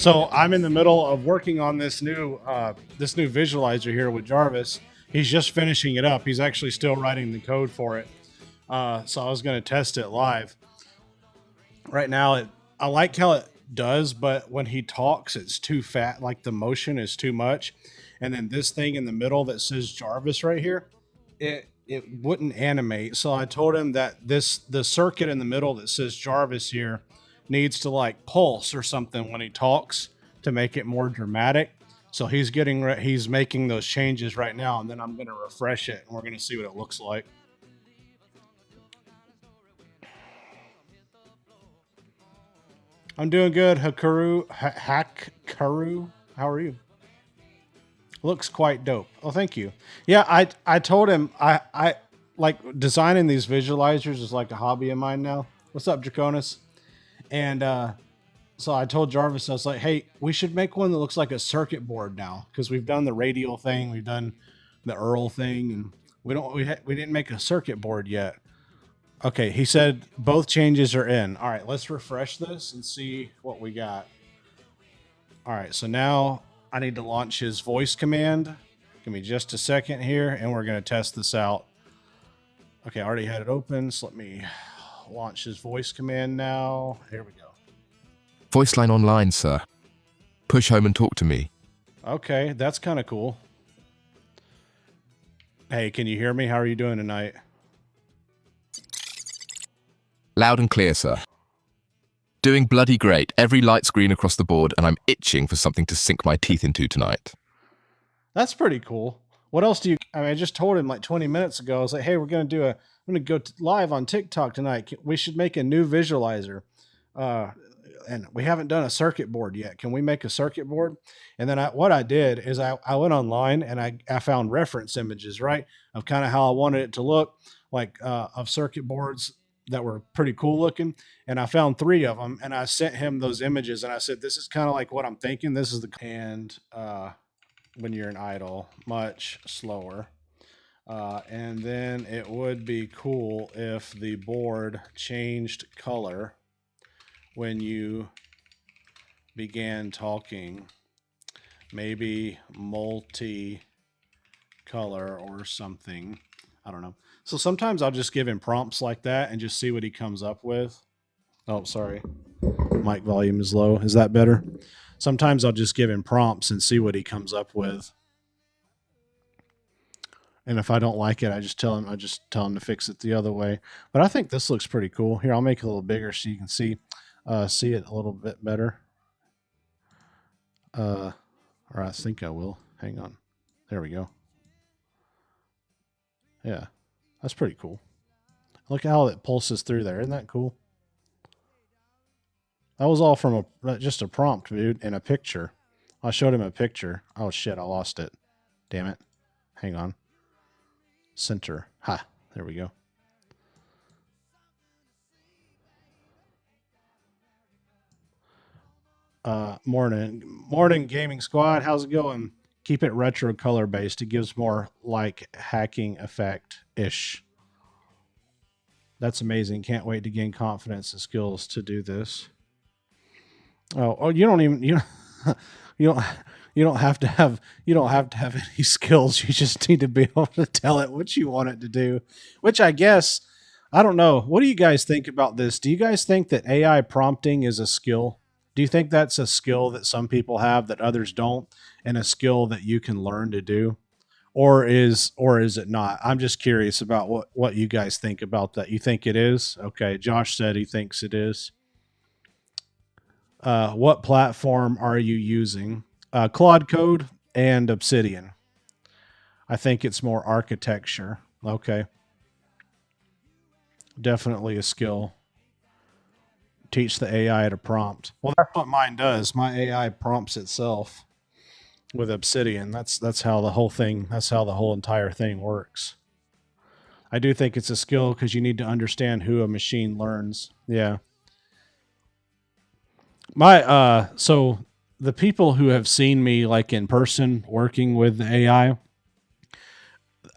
So I'm in the middle of working on this new visualizer here with Jarvis. He's just finishing it up. He's actually still writing the code for it. So I was going to test it live. Right now, I like how it does, but when he talks, it's too fat. Like the motion is too much. And then this thing in the middle that says Jarvis right here, it wouldn't animate. So I told him that the circuit in the middle that says Jarvis here needs to like pulse or something when he talks to make it more dramatic. So he's making those changes right now, and then I'm going to refresh it and we're going to see what it looks like. I'm doing good, Hakaru. How are you? Looks quite dope. Oh, thank you. Yeah, I told him I like designing these visualizers is like a hobby of mine now. What's up, Draconis? And so I told Jarvis, I was like, hey, we should make one that looks like a circuit board now, because we've done the radial thing, we've done the Earl thing, and we didn't make a circuit board yet. Okay, he said both changes are in. All right, let's refresh this and see what we got. All right, so now I need to launch his voice command. Give me just a second here, and we're going to test this out. Okay, I already had it open, so let me launch his voice command now. Here we go. Voice line online, sir. Push home and talk to me. Okay, that's kind of cool. Hey, can you hear me? How are you doing tonight? Loud and clear, sir. Doing bloody great. Every light screen across the board, and I'm itching for something to sink my teeth into tonight. That's pretty cool. What else do you... I mean, I just told him like 20 minutes ago. I was like, hey, I'm going to go live on TikTok tonight. We should make a new visualizer. And we haven't done a circuit board yet. Can we make a circuit board? And then what I did is I went online and I found reference images, right, of kind of how I wanted it to look, like of circuit boards that were pretty cool looking. And I found 3 of them, and I sent him those images, and I said, this is kind of like what I'm thinking. This is the... And when you're an idle, much slower. And then it would be cool if the board changed color when you began talking, maybe multi-color or something. I don't know. So sometimes I'll just give him prompts like that and just see what he comes up with. Oh, sorry. Mic volume is low. Is that better? Sometimes I'll just give him prompts and see what he comes up with. And if I don't like it, I just tell him to fix it the other way. But I think this looks pretty cool. Here, I'll make it a little bigger so you can see it a little bit better. Or I think I will. Hang on. There we go. Yeah, that's pretty cool. Look at how it pulses through there. Isn't that cool? That was all from just a prompt, dude, and a picture. I showed him a picture. Oh, shit, I lost it. Damn it. Hang on. Center. Ha, there we go. Morning, gaming squad. How's it going? Keep it retro color based. It gives more like hacking effect ish. That's amazing. Can't wait to gain confidence and skills to do this. Oh, you don't have to have any skills. You just need to be able to tell it what you want it to do. Which I guess, I don't know. What do you guys think about this? Do you guys think that AI prompting is a skill? Do you think that's a skill that some people have that others don't, and a skill that you can learn to do? Or is it not? I'm just curious about what you guys think about that. You think it is? Okay, Josh said he thinks it is. What platform are you using? Claude Code and Obsidian. I think it's more architecture. Okay. Definitely a skill. Teach the AI to prompt. Well, that's what mine does. My AI prompts itself with Obsidian. That's how the whole entire thing works. I do think it's a skill because you need to understand who a machine learns. Yeah. So the people who have seen me like in person working with the AI,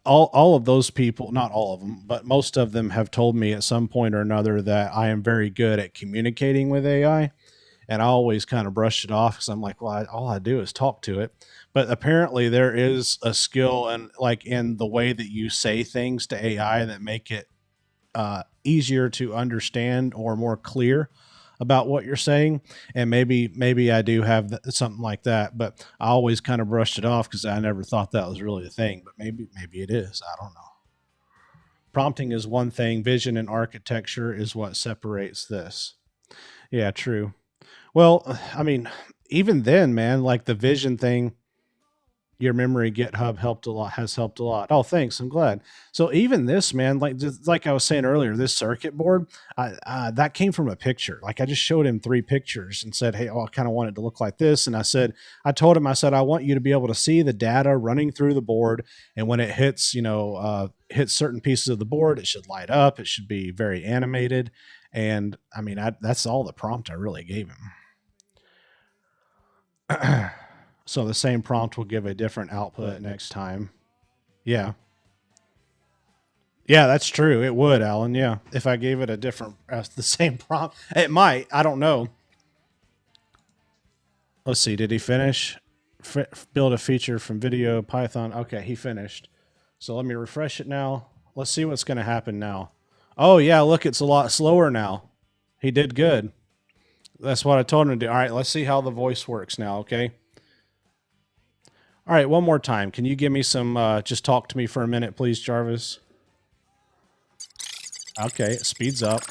all of those people, not all of them, but most of them have told me at some point or another that I am very good at communicating with AI. and I always kind of brushed it off because I'm like, well, all I do is talk to it. But apparently, there is a skill and like in the way that you say things to AI that make it easier to understand or more clear about what you're saying. And maybe I do have something like that, but I always kind of brushed it off because I never thought that was really a thing. But maybe it is. I don't know. Prompting is one thing. Vision and architecture is what separates this. Yeah, true. Well, I mean, even then, man, like the vision thing, your memory GitHub helped a lot, has helped a lot. Oh, thanks. I'm glad. So even this, man, like just like I was saying earlier, this circuit board, that came from a picture. Like I just showed him 3 pictures and said, hey, I kind of want it to look like this. And I told him, I said, I want you to be able to see the data running through the board. And when it hits, hits certain pieces of the board, it should light up. It should be very animated. And I mean, that's all the prompt I really gave him. So the same prompt will give a different output next time. Yeah. Yeah, that's true. It would, Alan. Yeah. If I gave it a different, the same prompt, it might. I don't know. Let's see. Did he finish? Build a feature from video Python. Okay, he finished. So let me refresh it now. Let's see what's going to happen now. Oh, yeah. Look, it's a lot slower now. He did good. That's what I told him to do. All right, let's see how the voice works now, okay? All right, one more time. Can you give me some, just talk to me for a minute, please, Jarvis? Okay, it speeds up.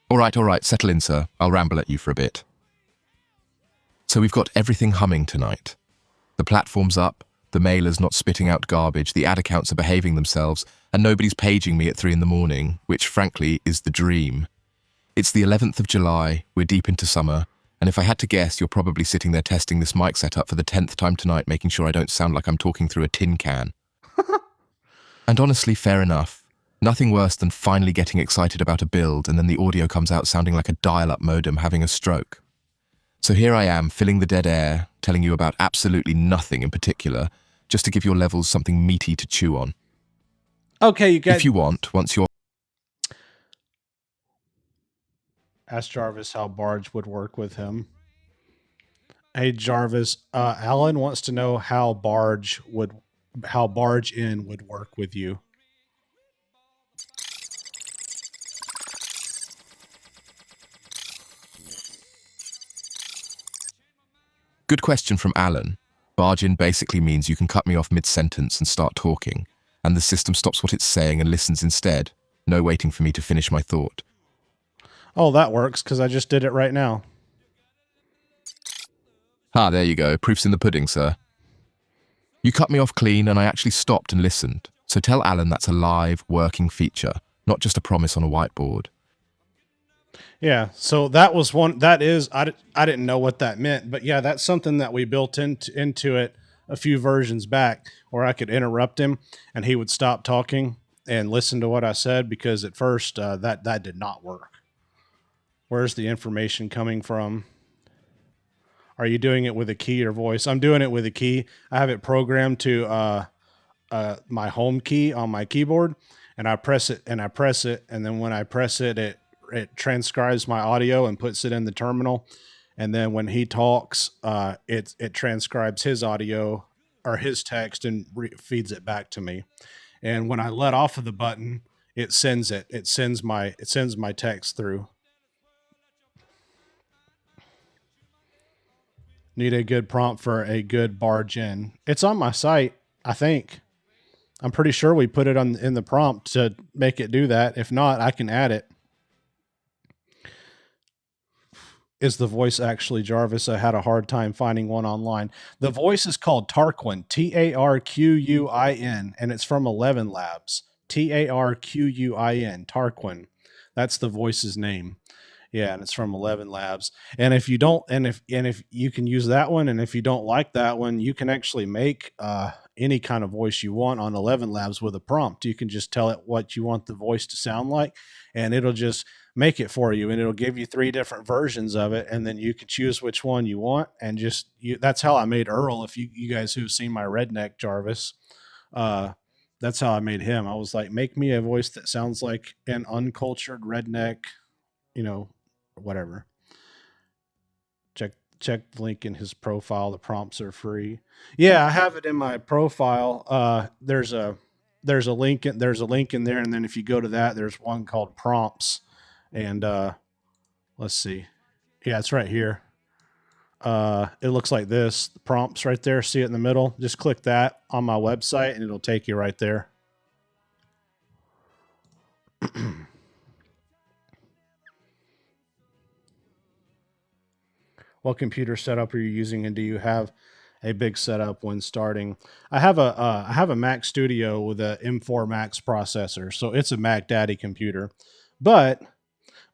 All right, settle in, sir. I'll ramble at you for a bit. So we've got everything humming tonight. The platform's up, the mailer's not spitting out garbage, the ad accounts are behaving themselves, and nobody's paging me at 3 a.m, which, frankly, is the dream. It's the 11th of July, we're deep into summer, and if I had to guess, you're probably sitting there testing this mic setup for the 10th time tonight, making sure I don't sound like I'm talking through a tin can. And honestly, fair enough. Nothing worse than finally getting excited about a build and then the audio comes out sounding like a dial-up modem having a stroke. So here I am, filling the dead air, telling you about absolutely nothing in particular, just to give your levels something meaty to chew on. Okay, you guys. If you want, once you're... Ask Jarvis how Barge would work with him. Hey, Jarvis, Alan wants to know how Barge in would work with you. Good question from Alan. Barge in basically means you can cut me off mid-sentence and start talking, and the system stops what it's saying and listens instead. No waiting for me to finish my thought. Oh, that works, because I just did it right now. Ah, there you go. Proof's in the pudding, sir. You cut me off clean, and I actually stopped and listened. So tell Alan that's a live, working feature, not just a promise on a whiteboard. Yeah, so that was one. That is, I didn't know what that meant, but yeah, that's something that we built into it a few versions back, where I could interrupt him and he would stop talking and listen to what I said, because at first that did not work. Where's the information coming from? Are you doing it with a key or voice? I'm doing it with a key. I have it programmed to my home key on my keyboard, and I press it, and then when I press it, it transcribes my audio and puts it in the terminal. And then when he talks, it transcribes his audio or his text and feeds it back to me. And when I let off of the button, it sends my text through. Need a good prompt for a good barge in. It's on my site, I think. I'm pretty sure we put it in the prompt to make it do that. If not, I can add it. Is the voice actually Jarvis? I had a hard time finding one online. The voice is called Tarquin, Tarquin, and it's from 11 Labs. Tarquin, Tarquin. That's the voice's name. Yeah, and it's from 11 Labs. And if you don't, and if you can use that one, and if you don't like that one, you can actually make any kind of voice you want on 11 Labs with a prompt. You can just tell it what you want the voice to sound like, and it'll just make it for you, and it'll give you 3 different versions of it, and then you can choose which one you want. And that's how I made Earl. If you guys who've seen my redneck Jarvis, that's how I made him. I was like, make me a voice that sounds like an uncultured redneck, whatever. Check the link in his profile. The prompts are free. Yeah, I have it in my profile. There's a link in there, and then if you go to that, there's one called prompts, and let's see. Yeah, it's right here. It looks like this. The prompts right there. See it in the middle? Just click that on my website, and it'll take you right there. What computer setup are you using, and do you have a big setup when starting? I have a Mac Studio with a M4 Max processor, so it's a Mac Daddy computer. But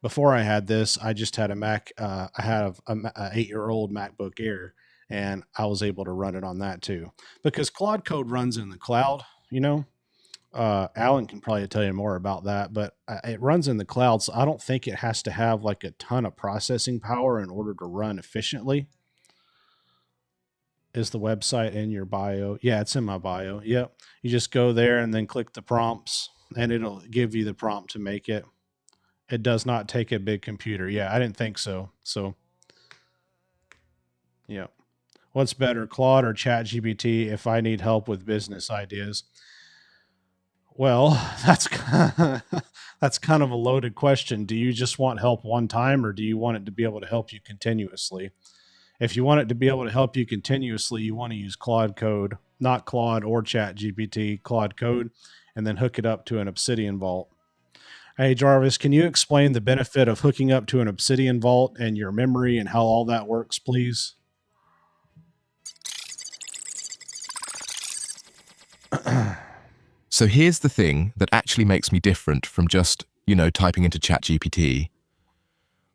before I had this, I just had a Mac. I have a 8-year-old MacBook Air, and I was able to run it on that too because Claude Code runs in the cloud. You know, Alan can probably tell you more about that, but it runs in the cloud, so I don't think it has to have like a ton of processing power in order to run efficiently. Is the website in your bio? Yeah, it's in my bio. Yep. You just go there and then click the prompts, and it'll give you the prompt to make it. It does not take a big computer. Yeah, I didn't think so. So, yeah. What's better, Claude or ChatGPT if I need help with business ideas? Well, that's kind of a loaded question. Do you just want help one time, or do you want it to be able to help you continuously? If you want it to be able to help you continuously, you want to use Claude Code, not Claude or ChatGPT, Claude Code, and then hook it up to an Obsidian Vault. Hey, Jarvis, can you explain the benefit of hooking up to an Obsidian Vault and your memory and how all that works, please? So here's the thing that actually makes me different from just, typing into ChatGPT.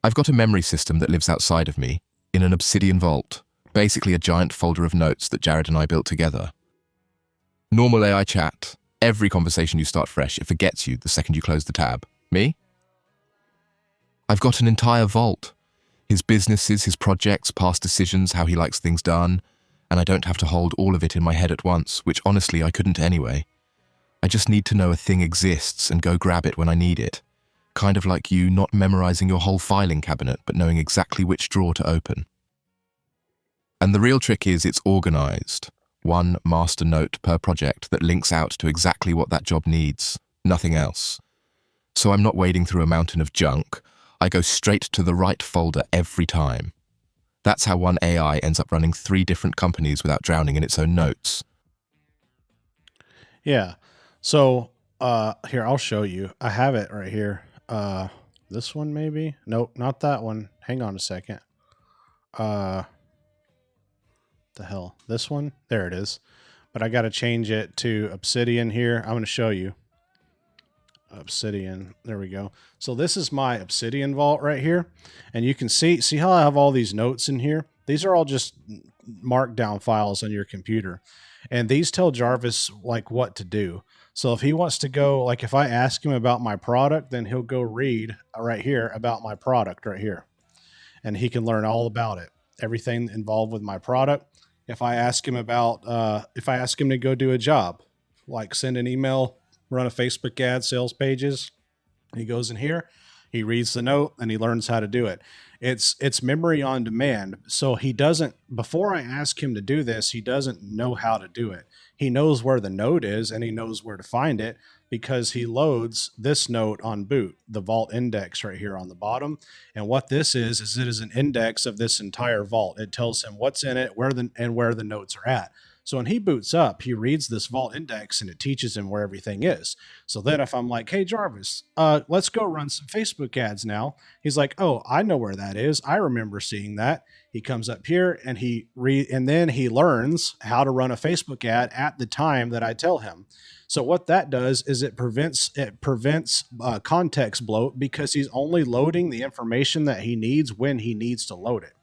I've got a memory system that lives outside of me in an Obsidian Vault, basically a giant folder of notes that Jared and I built together. Normal AI chat, every conversation you start fresh, it forgets you the second you close the tab. Me? I've got an entire vault. His businesses, his projects, past decisions, how he likes things done, and I don't have to hold all of it in my head at once, which honestly I couldn't anyway. I just need to know a thing exists and go grab it when I need it. Kind of like you not memorizing your whole filing cabinet, but knowing exactly which drawer to open. And the real trick is it's organized. One master note per project that links out to exactly what that job needs, nothing else. So I'm not wading through a mountain of junk. I go straight to the right folder every time. That's how one AI ends up running 3 different companies without drowning in its own notes. Yeah. So here, I'll show you. I have it right here. This one maybe? Nope, not that one. Hang on a second. The hell? This one? There it is. But I got to change it to Obsidian here. I'm going to show you. Obsidian. There we go. So this is my Obsidian Vault right here. And you can see how I have all these notes in here? These are all just markdown files on your computer. And these tell Jarvis like what to do. So if he wants to go, like if I ask him about my product, then he'll go read right here about my product right here. And he can learn all about it. Everything involved with my product. If I ask him to go do a job, like send an email, run a Facebook ad, sales pages, he goes in here, he reads the note, and he learns how to do it. It's memory on demand. So he doesn't, before I ask him to do this, he doesn't know how to do it. He knows where the note is and he knows where to find it because he loads this note on boot, the vault index right here on the bottom. And what this is it is an index of this entire vault. It tells him what's in it, where the notes are at. So when he boots up, he reads this vault index and it teaches him where everything is. So then if I'm like, hey, Jarvis, let's go run some Facebook ads now. He's like, oh, I know where that is. I remember seeing that. He comes up here and and then he learns how to run a Facebook ad at the time that I tell him. So what that does is it prevents context bloat because he's only loading the information that he needs when he needs to load it,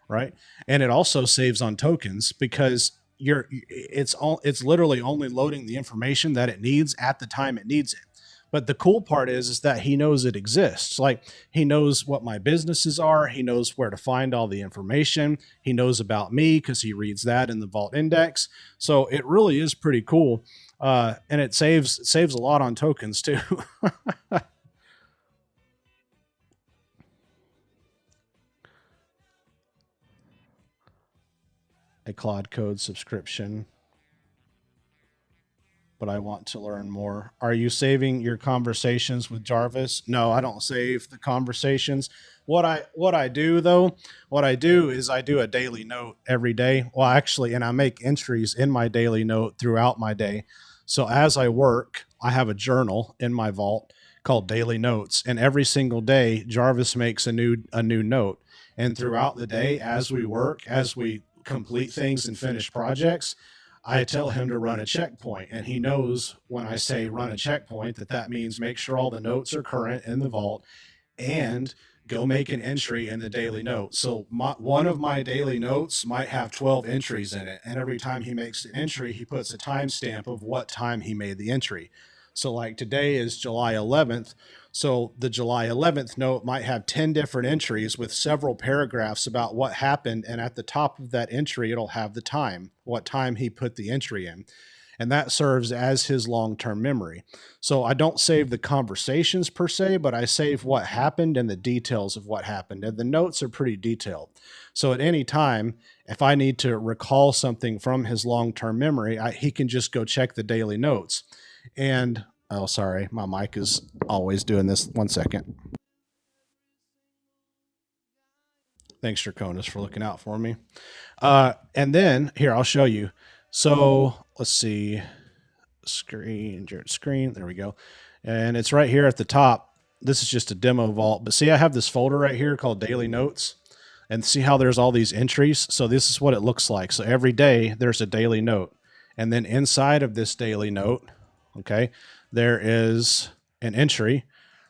right? And it also saves on tokens because it's literally only loading the information that it needs at the time it needs it. But the cool part is that he knows it exists. Like he knows what my businesses are. He knows where to find all the information. He knows about me because he reads that in the vault index. So it really is pretty cool. And it saves a lot on tokens too. a Claude Code subscription, but I want to learn more. Are you saving your conversations with Jarvis? No, I don't save the conversations. What I do though, what I do is I do a daily note every day. Well, actually, and I make entries in my daily note throughout my day. So as I work, I have a journal in my vault called Daily Notes, and every single day Jarvis makes a new note. And throughout the day, as we work, as we complete things and finish projects, I tell him to run a checkpoint, and he knows when I say run a checkpoint that means make sure all the notes are current in the vault and go make an entry in the daily note. So one of my daily notes might have 12 entries in it, and every time he makes an entry, he puts a timestamp of what time he made the entry. So like today is July 11th. So the July 11th note might have 10 different entries with several paragraphs about what happened. And at the top of that entry, it'll have the time, what time he put the entry in. And that serves as his long-term memory. So I don't save the conversations per se, but I save what happened and the details of what happened. And the notes are pretty detailed. So at any time, if I need to recall something from his long-term memory, he can just go check the daily notes. And oh, sorry, my mic is always doing this. 1 second. Thanks, Draconis, for looking out for me. And then here, I'll show you. So let's see, screen. There we go. And it's right here at the top. This is just a demo vault, but see, I have this folder right here called Daily Notes, and see how there's all these entries. So this is what it looks like. So every day there's a daily note, and then inside of this daily note, okay, there is an entry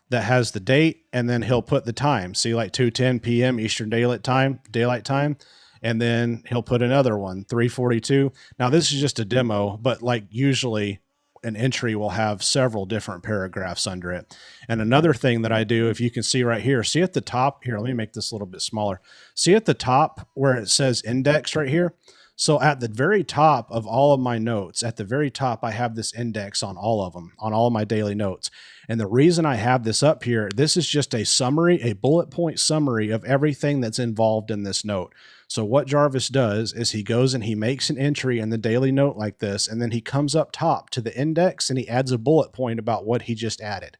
that has the date, and then he'll put the time. See, like 2:10 p.m. Eastern Daylight Time, and then he'll put another one, 3:42. Now this is just a demo, but like usually an entry will have several different paragraphs under it. And another thing that I do, if you can see right here, see at the top here, let me make this a little bit smaller. See at the top where it says index right here. So at the very top of all of my notes, at the very top, I have this index on all of them, on all of my daily notes. And the reason I have this up here, this is just a summary, a bullet point summary of everything that's involved in this note. So what Jarvis does is he goes and he makes an entry in the daily note like this, and then he comes up top to the index and he adds a bullet point about what he just added.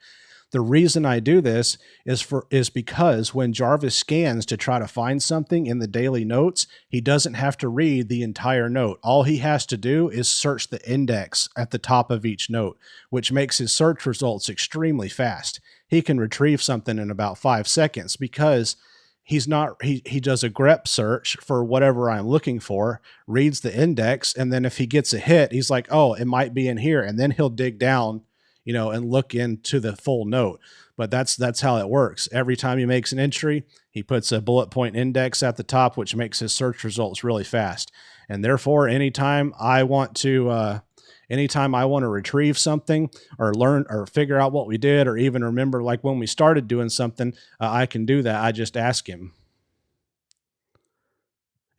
The reason I do this is because when Jarvis scans to try to find something in the daily notes, he doesn't have to read the entire note. All he has to do is search the index at the top of each note, which makes his search results extremely fast. He can retrieve something in about 5 seconds because he does a grep search for whatever I'm looking for, reads the index, and then if he gets a hit, he's like, oh, it might be in here, and then he'll dig down, and look into the full note. But that's how it works. Every time he makes an entry, he puts a bullet point index at the top, which makes his search results really fast. And therefore, anytime I want to retrieve something or learn or figure out what we did, or even remember like when we started doing something, I can do that. I just ask him,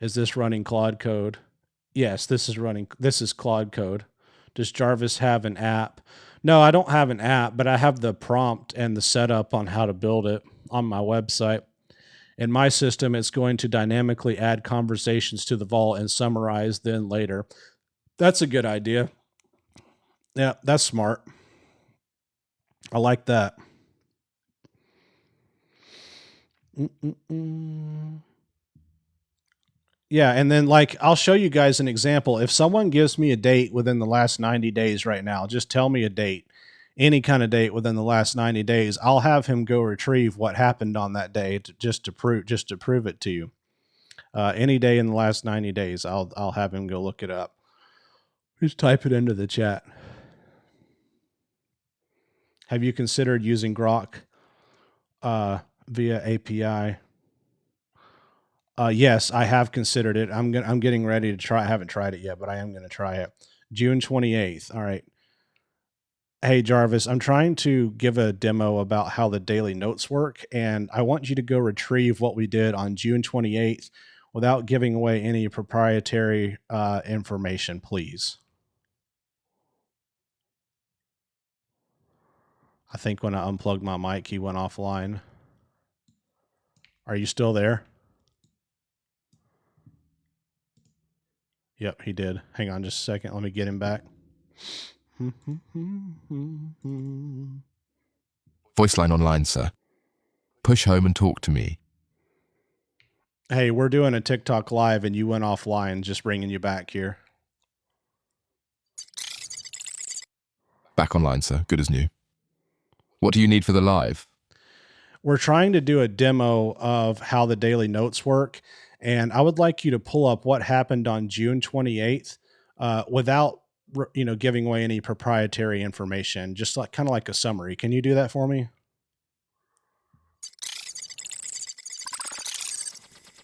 is this running Claude Code? Yes, this is Claude Code. Does Jarvis have an app? No, I don't have an app, but I have the prompt and the setup on how to build it on my website. In my system, it's going to dynamically add conversations to the vault and summarize then later. That's a good idea. Yeah, that's smart. I like that. Yeah, and then like I'll show you guys an example. If someone gives me a date within the last 90 days right now, just tell me a date, any kind of date within the last 90 days, I'll have him go retrieve what happened on that day just to prove it to you. Any day in the last 90 days, I'll have him go look it up. Just type it into the chat. Have you considered using Grok via API? Yes, I have considered it. I'm getting ready to try. I haven't tried it yet, but I am going to try it. June 28th. All right. Hey, Jarvis, I'm trying to give a demo about how the daily notes work, and I want you to go retrieve what we did on June 28th without giving away any proprietary information, please. I think when I unplugged my mic, he went offline. Are you still there? Yep, he did. Hang on just a second. Let me get him back. Voice line online, sir. Push home and talk to me. Hey, we're doing a TikTok live and you went offline, just bringing you back here. Back online, sir. Good as new. What do you need for the live? We're trying to do a demo of how the daily notes work, and I would like you to pull up what happened on June 28th without giving away any proprietary information, just like kind of like a summary. Can you do that for me?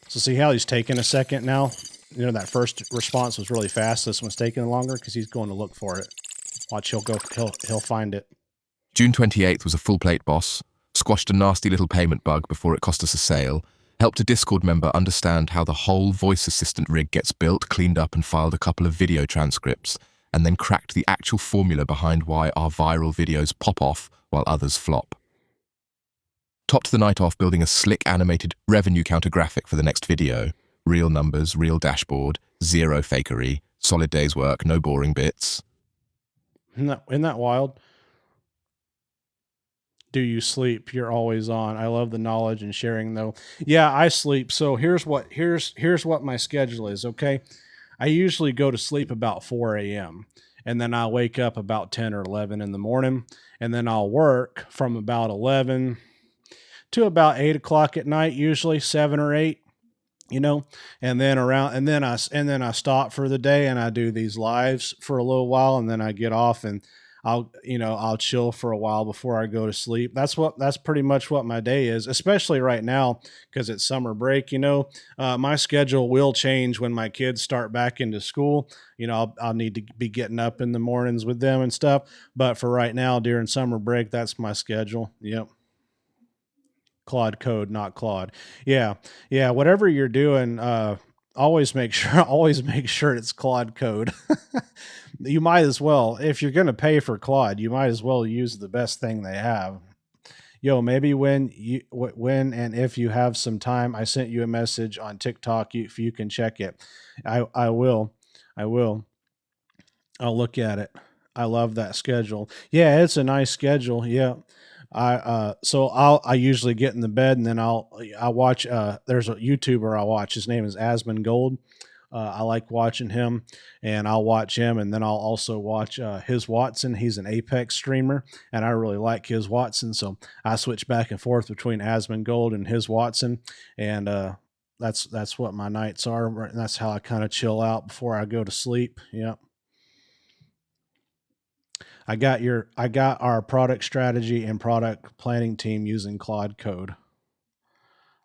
So see how he's taking a second now? You know, that first response was really fast. This one's taking longer because he's going to look for it. Watch, he'll find it. June 28th was a full plate boss, squashed a nasty little payment bug before it cost us a sale, helped a Discord member understand how the whole voice assistant rig gets built, cleaned up and filed a couple of video transcripts, and then cracked the actual formula behind why our viral videos pop off while others flop. Topped the night off building a slick animated revenue counter graphic for the next video. Real numbers, real dashboard, zero fakery, solid day's work, no boring bits. Isn't that wild? Do you sleep? You're always on. I love the knowledge and sharing though. Yeah, I sleep. So here's what my schedule is, okay? I usually go to sleep about 4 a.m. and then I'll wake up about 10 or 11 in the morning, and then I'll work from about 11 to about 8 o'clock at night, usually 7 or 8, and then I stop for the day and I do these lives for a little while, and then I get off and I'll chill for a while before I go to sleep. That's pretty much what my day is, especially right now because it's summer break. My schedule will change when my kids start back into school. I'll need to be getting up in the mornings with them and stuff. But for right now, during summer break, that's my schedule. Yep. Claude code, not Claude. Yeah. Yeah. Whatever you're doing, always make sure it's Claude code. You might as well, if you're going to pay for Claude, you might as well use the best thing they have. Yo, maybe when and if you have some time, I sent you a message on TikTok. If you can check it, I will. I'll look at it. I love that schedule. Yeah, it's a nice schedule. Yeah. I usually get in the bed and then I watch, there's a YouTuber I watch. His name is Asmon Gold. I like watching him, and I'll watch him, and then I'll also watch his Watson. He's an Apex streamer, and I really like his Watson, so I switch back and forth between Asmon Gold and his Watson, and that's what my nights are. And that's how I kind of chill out before I go to sleep. Yep. I got our product strategy and product planning team using Claude Code.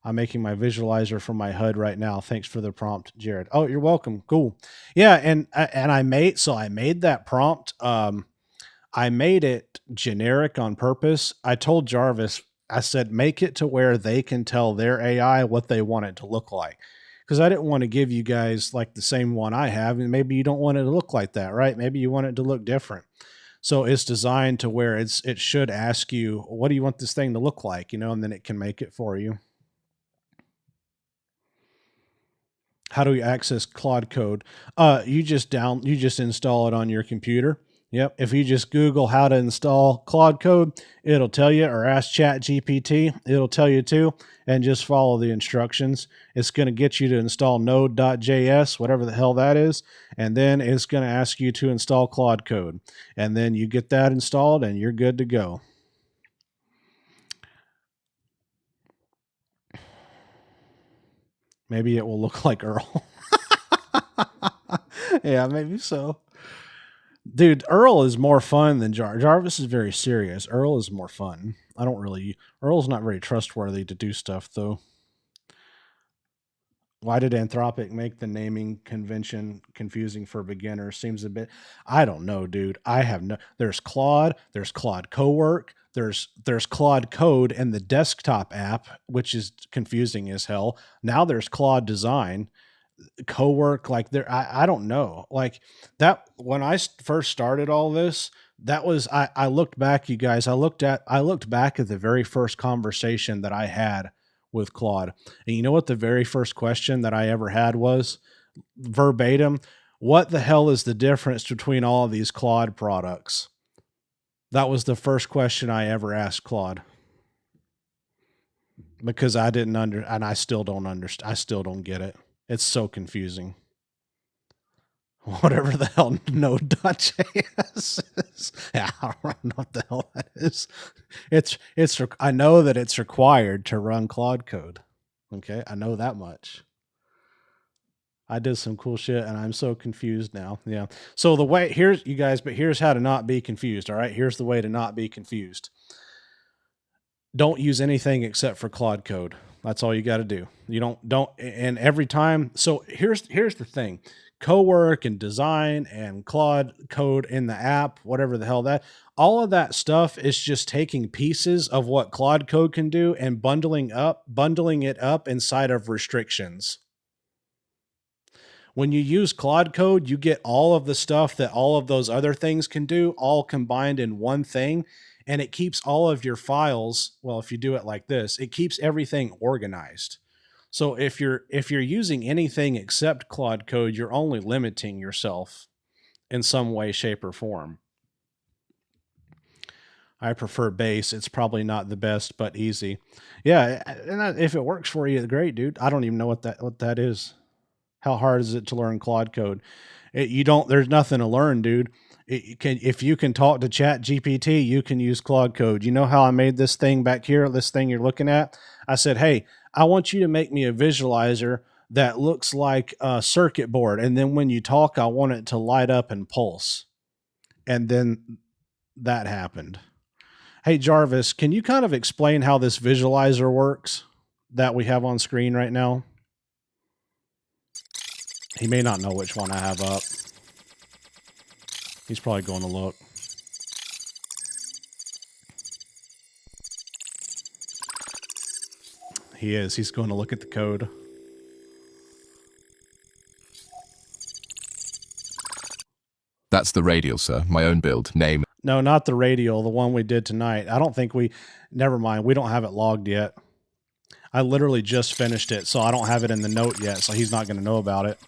I'm making my visualizer for my HUD right now. Thanks for the prompt, Jared. Oh, you're welcome. Cool. Yeah, and I made that prompt. I made it generic on purpose. I told Jarvis, I said, make it to where they can tell their AI what they want it to look like. Because I didn't want to give you guys like the same one I have, and maybe you don't want it to look like that, right? Maybe you want it to look different. So it's designed to where it should ask you, what do you want this thing to look like? And then it can make it for you. How do we access Claude Code? You just install it on your computer. Yep. If you just Google how to install Claude Code, it'll tell you, or ask ChatGPT, it'll tell you too, and just follow the instructions. It's going to get you to install node.js, whatever the hell that is, and then it's going to ask you to install Claude Code. And then you get that installed and you're good to go. Maybe it will look like Earl. Yeah, maybe so. Dude, Earl is more fun than Jarvis is very serious. Earl is more fun. Earl's not very trustworthy to do stuff, though. Why did Anthropic make the naming convention confusing for beginners? Seems a bit, I don't know, dude. There's Claude, there's Claude Cowork, there's Claude Code and the desktop app, which is confusing as hell. Now there's Claude Design, Cowork. Like I don't know. Like that when I first started all this, that was I looked back, you guys. I looked back at the very first conversation that I had with Claude, and you know what the very first question that I ever had was verbatim? what the hell is the difference between all of these Claude products? That was the first question I ever asked Claude, because I didn't and I still don't understand. I still don't get it. It's so confusing. Whatever the hell Node.js is. Yeah, I don't know what the hell that is. I know that it's required to run Claude code. Okay, I know that much. I did some cool shit and I'm so confused now. Yeah. So the way, here's you guys, but here's how to not be confused. All right. Here's the way to not be confused. Don't use anything except for Claude code. That's all you got to do. You don't, and every time. So here's the thing. Cowork and design and Claude code in the app, whatever the hell that, all of that stuff is just taking pieces of what Claude code can do and bundling it up inside of restrictions. When you use Claude code, you get all of the stuff that all of those other things can do, all combined in one thing. And it keeps all of your files. Well, if you do it like this, it keeps everything organized. So if you're using anything except Claude code, you're only limiting yourself in some way, shape, or form. I prefer base. It's probably not the best, but easy. Yeah, and if it works for you, great, dude. I don't even know what that is. How hard is it to learn Claude code? There's nothing to learn, dude. If you can talk to Chat GPT, you can use Claude code. You know how I made this thing back here, this thing you're looking at? I said, hey, I want you to make me a visualizer that looks like a circuit board. And then when you talk, I want it to light up and pulse. And then that happened. Hey, Jarvis, can you kind of explain how this visualizer works that we have on screen right now? He may not know which one I have up. He's probably going to look. He is. He's going to look at the code. That's the radial, sir. My own build. Name. No, not the radial. The one we did tonight. I don't think never mind. We don't have it logged yet. I literally just finished it, so I don't have it in the note yet, so he's not going to know about it.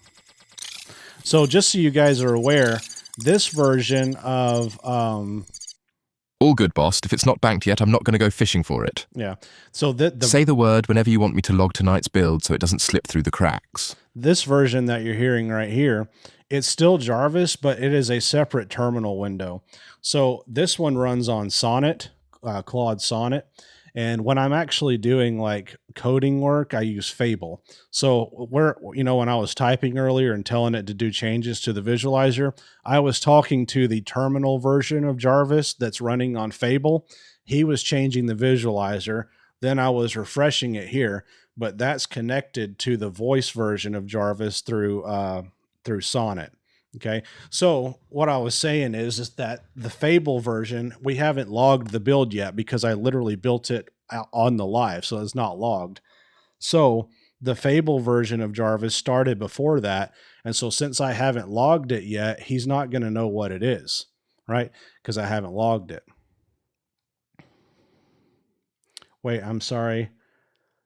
So just so you guys are aware, this version of... all good, boss. If it's not banked yet, I'm not going to go fishing for it. Yeah. So say the word whenever you want me to log tonight's build so it doesn't slip through the cracks. This version that you're hearing right here, it's still Jarvis, but it is a separate terminal window. So this one runs on Sonnet, Claude Sonnet. And when I'm actually doing like coding work, I use Fable. So when I was typing earlier and telling it to do changes to the visualizer, I was talking to the terminal version of Jarvis that's running on Fable. He was changing the visualizer. Then I was refreshing it here, but that's connected to the voice version of Jarvis through Sonnet. Okay. So what I was saying is that the Fable version, we haven't logged the build yet because I literally built it on the live. So it's not logged. So the Fable version of Jarvis started before that. And so since I haven't logged it yet, he's not going to know what it is, right? Because I haven't logged it. Wait, I'm sorry.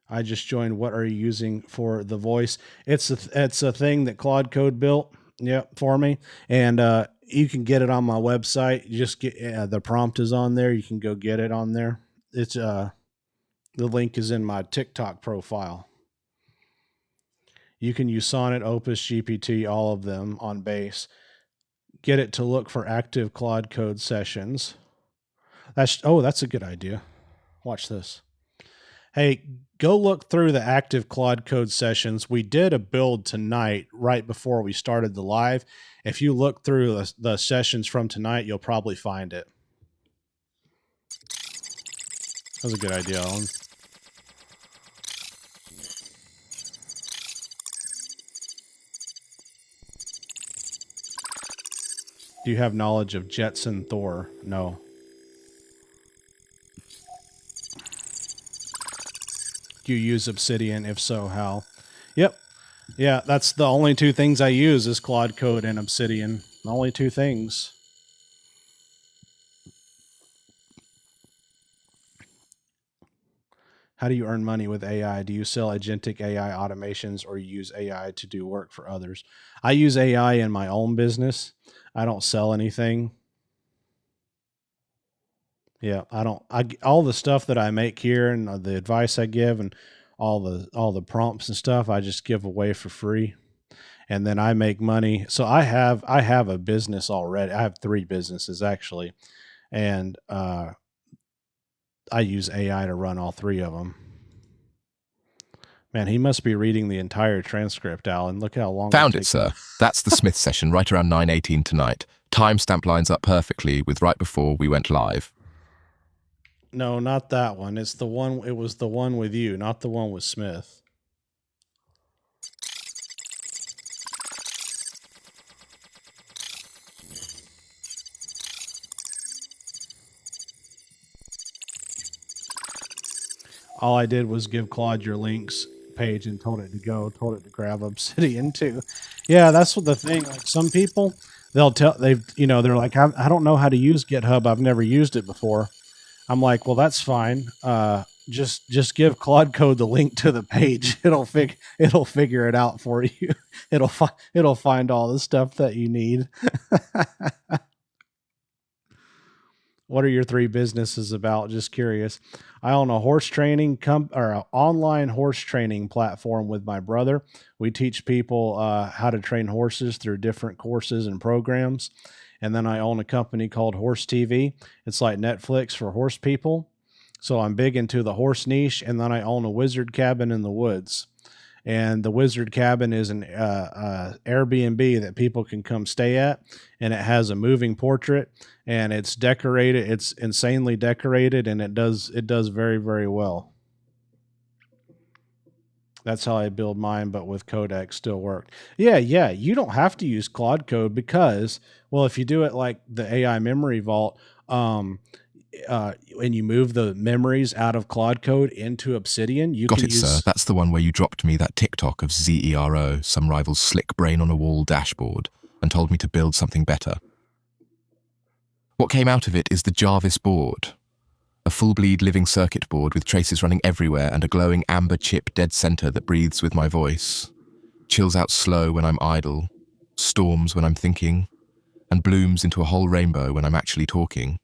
I just joined. What are you using for the voice? It's a thing that Claude Code built. Yep, for me. And you can get it on my website. You just get the prompt is on there. You can go get it on there. It's the link is in my TikTok profile. You can use Sonnet, Opus, GPT, all of them on base. Get it to look for active Claude Code sessions. That's a good idea. Watch this. Hey, go look through the active Claude Code sessions. We did a build tonight right before we started the live. If you look through the sessions from tonight, you'll probably find it. That was a good idea, Alan. Do you have knowledge of Jetson Thor? No. Do you use Obsidian? If so, how? Yep. Yeah, that's the only two things I use is Claude Code and Obsidian. The only two things. How do you earn money with AI? Do you sell agentic AI automations or use AI to do work for others? I use AI in my own business. I don't sell anything. Yeah, I don't. All the stuff that I make here and the advice I give and all the prompts and stuff I just give away for free, and then I make money. So I have a business already. I have 3 businesses actually, and I use AI to run all 3 of them. Man, he must be reading the entire transcript, Alan. Look how long Found it, takes sir. him. That's the Smith session right around 9:18 tonight. Timestamp lines up perfectly with right before we went live. No, not that one. It's the one. It was the one with you, not the one with Smith. All I did was give Claude your links page and told it to go, told it to grab Obsidian too. Yeah, that's what the thing. Like some people, they're like, I don't know how to use GitHub. I've never used it before. I'm like, well, that's fine. Just give Claude Code the link to the page. It'll figure it out for you. It'll find all the stuff that you need. What are your 3 businesses about? Just curious. I own a horse training or an online horse training platform with my brother. We teach people how to train horses through different courses and programs. And then I own a company called Horse TV. It's like Netflix for horse people. So I'm big into the horse niche. And then I own a wizard cabin in the woods. And the wizard cabin is an Airbnb that people can come stay at, and it has a moving portrait, and it's decorated. It's insanely decorated, and it does very, very well. That's how I build mine, but with Codex still worked. Yeah, you don't have to use Claude Code because, well, if you do it like the AI memory vault, when you move the memories out of Claude Code into Obsidian, you Got can it, use... sir. That's the one where you dropped me that TikTok of ZERO, some rival's slick brain on a wall dashboard, and told me to build something better. What came out of it is the Jarvis board, a full-bleed living circuit board with traces running everywhere and a glowing amber chip dead center that breathes with my voice, chills out slow when I'm idle, storms when I'm thinking, and blooms into a whole rainbow when I'm actually talking.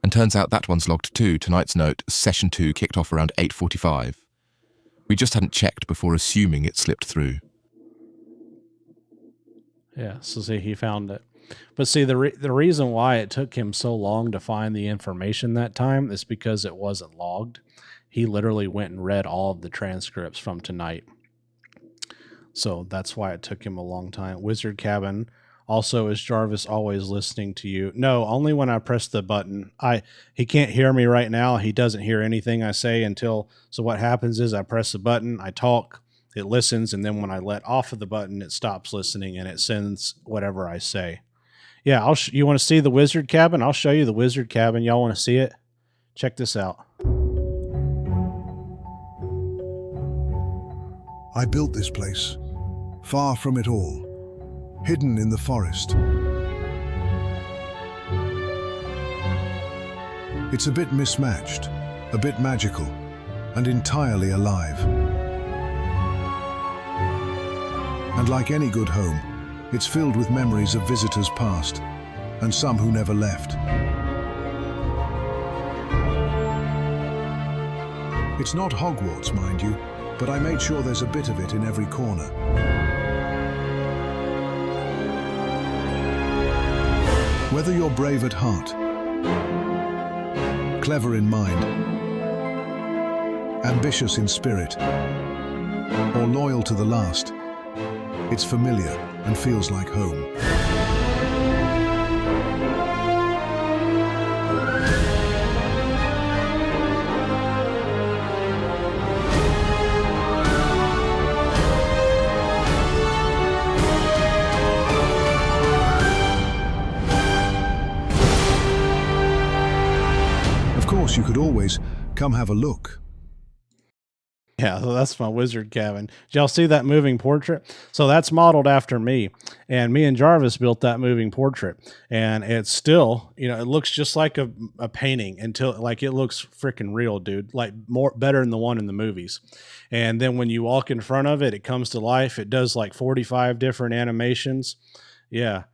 And turns out that one's logged too. Tonight's note, Session 2 kicked off around 8:45. We just hadn't checked before assuming it slipped through. Yeah, so see, he found it. But see, the reason why it took him so long to find the information that time is because it wasn't logged. He literally went and read all of the transcripts from tonight. So that's why it took him a long time. Wizard Cabin. Also, is Jarvis always listening to you? No, only when I press the button. He can't hear me right now. He doesn't hear anything I say until... So what happens is I press the button, I talk, it listens, and then when I let off of the button, it stops listening and it sends whatever I say. Yeah, you want to see the Wizard Cabin? I'll show you the Wizard Cabin. Y'all want to see it? Check this out. I built this place, far from it all. Hidden in the forest. It's a bit mismatched, a bit magical, and entirely alive. And like any good home, it's filled with memories of visitors past, and some who never left. It's not Hogwarts, mind you, but I made sure there's a bit of it in every corner. Whether you're brave at heart, clever in mind, ambitious in spirit, or loyal to the last, it's familiar and feels like home. Of course, you could always come have a look. Yeah, so that's my wizard cabin. Did y'all see that moving portrait? So that's modeled after me. And me and Jarvis built that moving portrait. And it's still, you know, it looks just like a painting until like it looks freaking real, dude. Like more better than the one in the movies. And then when you walk in front of it, it comes to life. It does like 45 different animations. Yeah.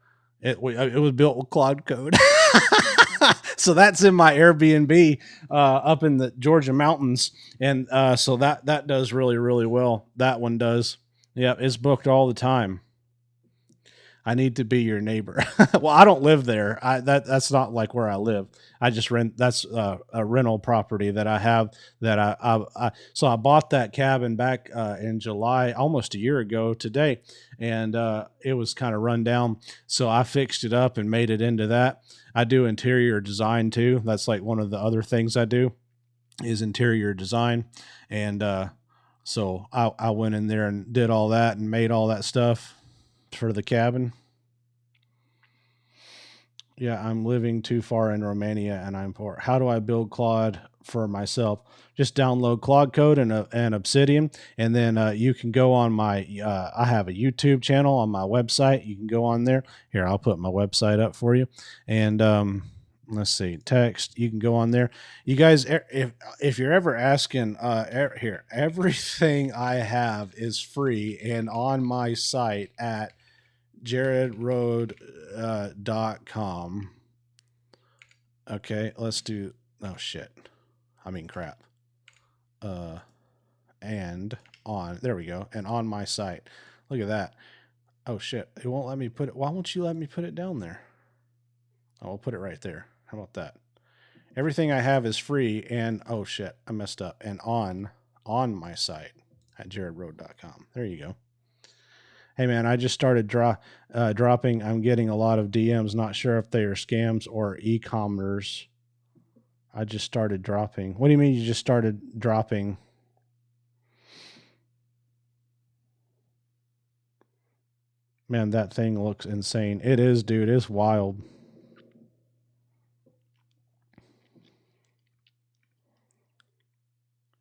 It was built with Claude Code. So that's in my Airbnb up in the Georgia mountains, and so that does really really well. That one does. Yeah, it's booked all the time. I need to be your neighbor. Well, I don't live there. That's not like where I live. I just rent. That's a rental property that I have. That so I bought that cabin back in July, almost a year ago today, and it was kind of run down. So I fixed it up and made it into that. I do interior design too. That's like one of the other things I do is interior design, and so I went in there and did all that and made all that stuff for the cabin. Yeah, I'm living too far in Romania and I'm poor. How do I build Claude for myself? Just download Claude Code and Obsidian, and then you can go on my. I have a YouTube channel on my website. You can go on there. Here, I'll put my website up for you, and let's see, text. You can go on there. You guys, if you're ever asking, here, everything I have is free and on my site at jaredroad.com. Okay, let's do. Oh shit, I mean crap. And on there we go, and on my site. Look at that. Oh shit, it won't let me put it. Why won't you let me put it down there? Oh, I'll put it right there. How about that? Everything I have is free, and oh shit, I messed up. And on my site at jaredroad.com. There you go. Hey man, I just started dropping. I'm getting a lot of DMs. Not sure if they are scams or e-commerce. I just started dropping. What do you mean you just started dropping? Man, that thing looks insane. It is, dude. It's wild.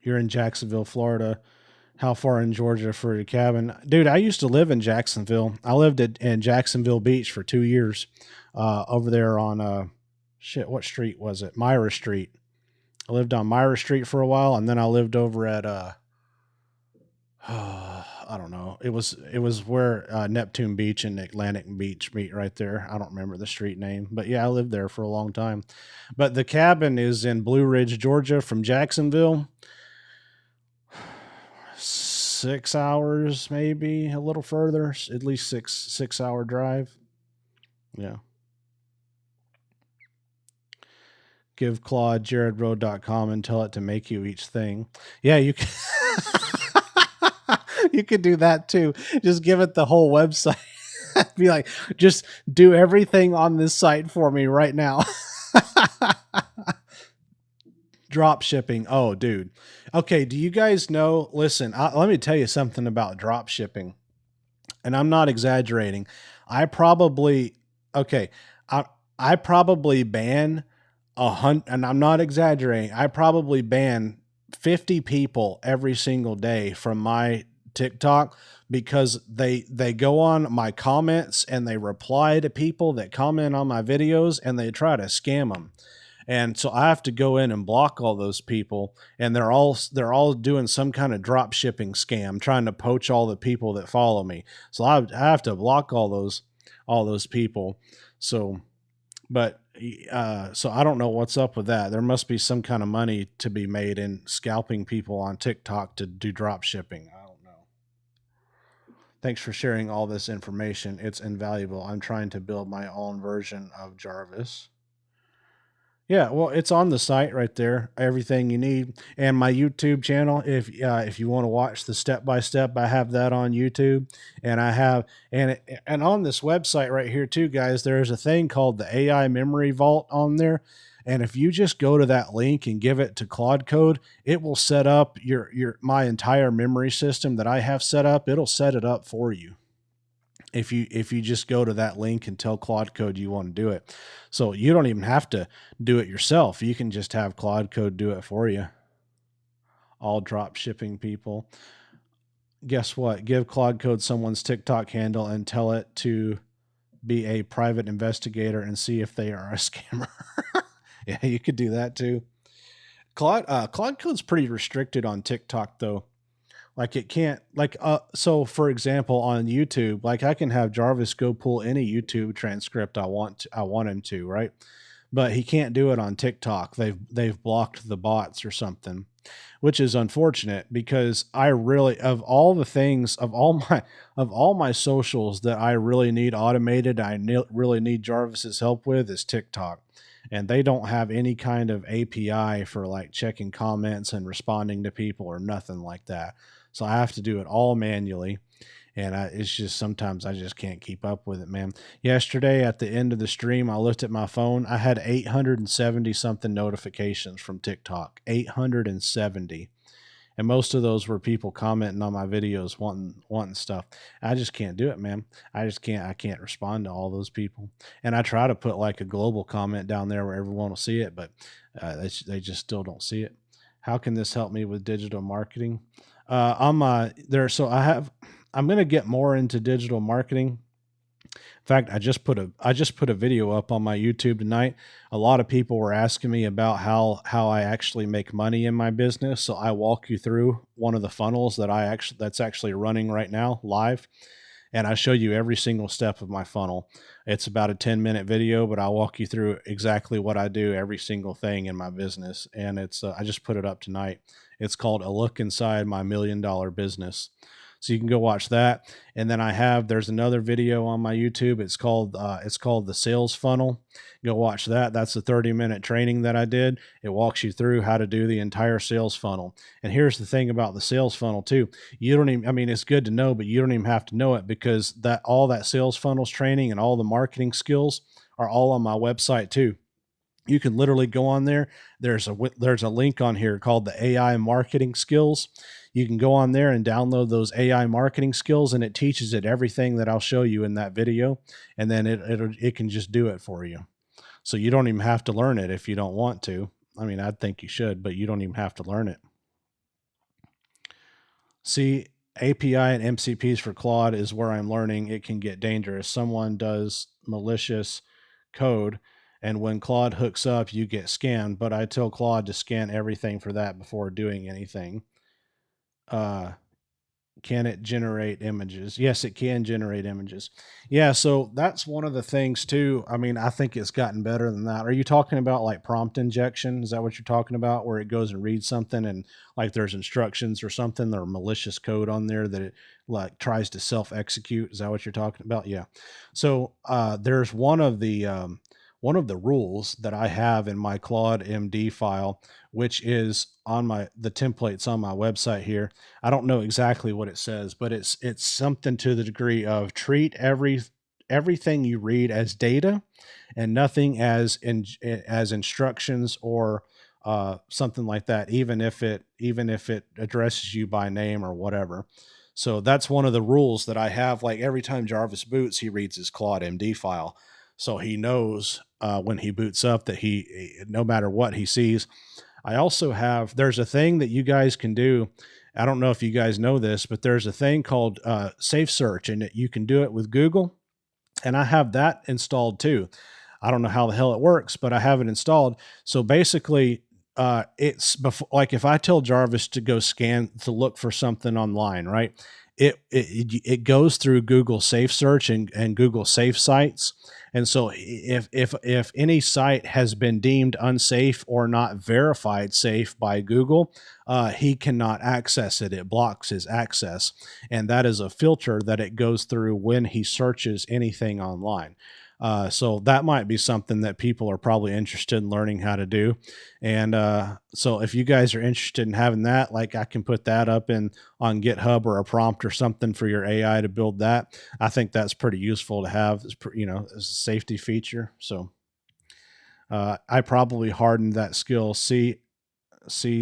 You're in Jacksonville, Florida. How far in Georgia for a cabin? Dude, I used to live in Jacksonville. I lived in Jacksonville Beach for 2 years over there on, shit, what street was it? Myra Street. I lived on Myra Street for a while, and then I lived over at, I don't know. It was where Neptune Beach and Atlantic Beach meet right there. I don't remember the street name, but yeah, I lived there for a long time. But the cabin is in Blue Ridge, Georgia from Jacksonville. 6 hours, maybe a little further, at least 6 hour drive. Yeah. Give Claude jaredroad.com and tell it to make you each thing. Yeah, you can. You could do that too. Just give it the whole website. Be like, just do everything on this site for me right now. Drop shipping. Oh, dude. Okay, do you guys know? Listen, let me tell you something about drop shipping, and I'm not exaggerating. I probably okay. I probably ban 100, and I'm not exaggerating. I probably ban 50 people every single day from my TikTok because they go on my comments and they reply to people that comment on my videos and they try to scam them. And so I have to go in and block all those people, and they're all doing some kind of drop shipping scam, trying to poach all the people that follow me. So I have to block all those people. So, but so I don't know what's up with that. There must be some kind of money to be made in scalping people on TikTok to do drop shipping. I don't know. Thanks for sharing all this information. It's invaluable. I'm trying to build my own version of Jarvis. Yeah, well, it's on the site right there. Everything you need, and my YouTube channel. If you want to watch the step by step, I have that on YouTube, and I have and on this website right here too, guys. There's a thing called the AI Memory Vault on there, and if you just go to that link and give it to Claude Code, it will set up my entire memory system that I have set up. It'll set it up for you. If you just go to that link and tell Claude Code you want to do it. So you don't even have to do it yourself. You can just have Claude Code do it for you. all drop shipping people. Guess what? Give Claude Code someone's TikTok handle and tell it to be a private investigator and see if they are a scammer. Yeah, you could do that too. Claude Code's pretty restricted on TikTok though. Like it can't so for example on YouTube, like I can have Jarvis go pull any YouTube transcript I want him to, right? But he can't do it on TikTok. They've blocked the bots or something, which is unfortunate because I really of all the things of all my socials that I really need automated, really need Jarvis's help with is TikTok. And they don't have any kind of API for like checking comments and responding to people or nothing like that. So I have to do it all manually. And it's just sometimes I just can't keep up with it, man. Yesterday at the end of the stream, I looked at my phone. I had 870 something notifications from TikTok. 870. And most of those were people commenting on my videos wanting stuff. I just can't do it, man. I can't respond to all those people. And I try to put like a global comment down there where everyone will see it, but they just still don't see it. How can this help me with digital marketing? On my there, so I'm going to get more into digital marketing. In fact, I just put a video up on my YouTube tonight. A lot of people were asking me about how I actually make money in my business. So I walk you through one of the funnels that's actually running right now live. And I show you every single step of my funnel. It's about a 10-minute video, but I'll walk you through exactly what I do, every single thing in my business. And it's I just put it up tonight. It's called A Look Inside My $1 Million Business. So you can go watch that. And then there's another video on my YouTube. It's called the Sales Funnel. Go watch that. That's a 30-minute training that I did. It walks you through how to do the entire sales funnel. And here's the thing about the sales funnel too. You don't even, I mean, it's good to know, but you don't even have to know it because all that sales funnels training and all the marketing skills are all on my website too. You can literally go on there. There's a link on here called the AI marketing skills. You can go on there and download those AI marketing skills, and it teaches it everything that I'll show you in that video. And then it can just do it for you. So you don't even have to learn it if you don't want to. I mean, I think you should, but you don't even have to learn it. See, API and MCPs for Claude is where I'm learning it can get dangerous. Someone does malicious code, and when Claude hooks up, you get scanned. But I tell Claude to scan everything for that before doing anything. Can it generate images? Yes, it can generate images. Yeah, so that's one of the things too. I mean, I think it's gotten better than that. Are you talking about like prompt injection? Is that what you're talking about, where it goes and reads something and like there's instructions or something or malicious code on there that it like tries to self-execute? Is that what you're talking about? Yeah. So there's one of the rules that I have in my Claude MD file, which is on the templates on my website here. I don't know exactly what it says, but it's something to the degree of treat everything you read as data and nothing as instructions or something like that, even if it addresses you by name or whatever. So that's one of the rules that I have. Like every time Jarvis boots, he reads his Claude MD file. So he knows when he boots up that no matter what he sees. I also there's a thing that you guys can do. I don't know if you guys know this, but there's a thing called Safe Search, and you can do it with Google. And I have that installed too. I don't know how the hell it works, but I have it installed. So basically, it's before, like if I tell Jarvis to go scan to look for something online, right? It goes through Google Safe Search and Google Safe Sites. And so if any site has been deemed unsafe or not verified safe by Google, he cannot access it. It blocks his access. And that is a filter that it goes through when he searches anything online. So that might be something that people are probably interested in learning how to do. And so if you guys are interested in having that, like I can put that up on GitHub or a prompt or something for your AI to build that. I think that's pretty useful to have, as a safety feature. So I probably hardened that skill. See,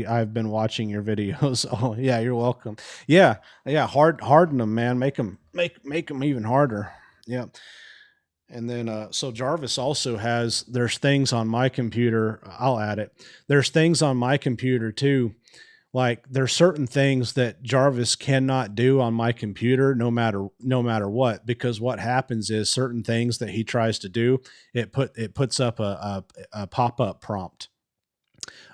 I've been watching your videos. Oh yeah, you're welcome. Yeah. Harden them, man. Make them even harder. Yeah. And then, so Jarvis also there's things on my computer. I'll add it. There's things on my computer too, Like there's certain things that Jarvis cannot do on my computer no matter what, because what happens is certain things that he tries to do, it puts up a pop-up prompt,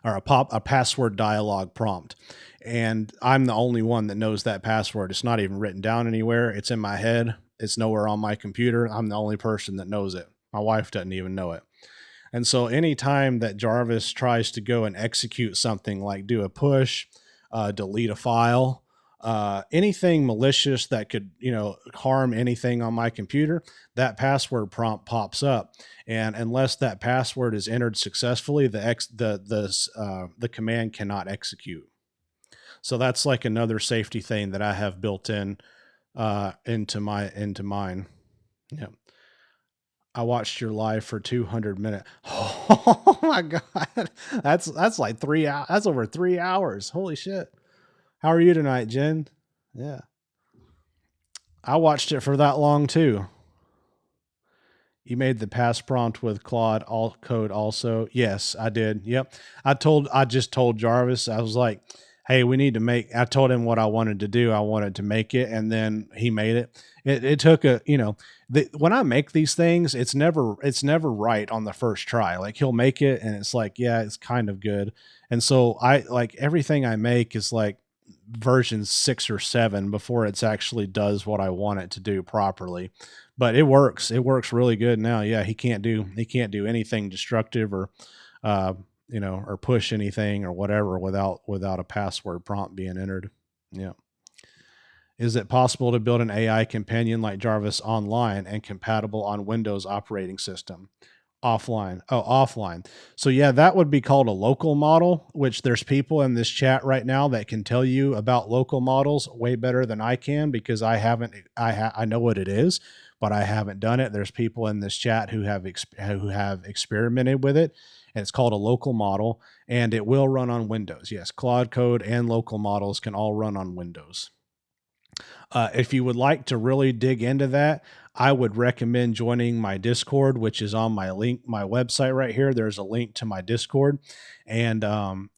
or a password dialog prompt. And I'm the only one that knows that password. It's not even written down anywhere. It's in my head. It's nowhere on my computer. I'm the only person that knows it. My wife doesn't even know it. And so anytime that Jarvis tries to go and execute something like do a push, delete a file, anything malicious that could, harm anything on my computer, that password prompt pops up. And unless that password is entered successfully, the command cannot execute. So that's like another safety thing that I have built into mine. Yeah. I watched your live for 200 minutes. Oh my God. That's like 3 hours. That's over 3 hours. Holy shit. How are you tonight, Jen? Yeah. I watched it for that long too. You made the pass prompt with Claude all code also. Yes, I did. Yep. I just told Jarvis, I was like, hey, we need to I told him what I wanted to do. I wanted to make it, and then he made it. It took when I make these things, it's never right on the first try. Like he'll make it and it's like, yeah, it's kind of good. And so I like everything I make is like version 6 or 7 before it's actually does what I want it to do properly. But it works. It works really good now. Yeah, he can't do anything destructive or or push anything or whatever without a password prompt being entered. Yeah. Is it possible to build an AI companion like Jarvis online and compatible on Windows operating system? Offline. Oh, offline. So yeah, that would be called a local model, which there's people in this chat right now that can tell you about local models way better than I can, because I know what it is, but I haven't done it. There's people in this chat who have experimented with it, and it's called a local model, and it will run on Windows. Yes, Claude Code and local models can all run on Windows. If you would like to really dig into that, I would recommend joining my Discord, which is on my website right here. There's a link to my Discord, and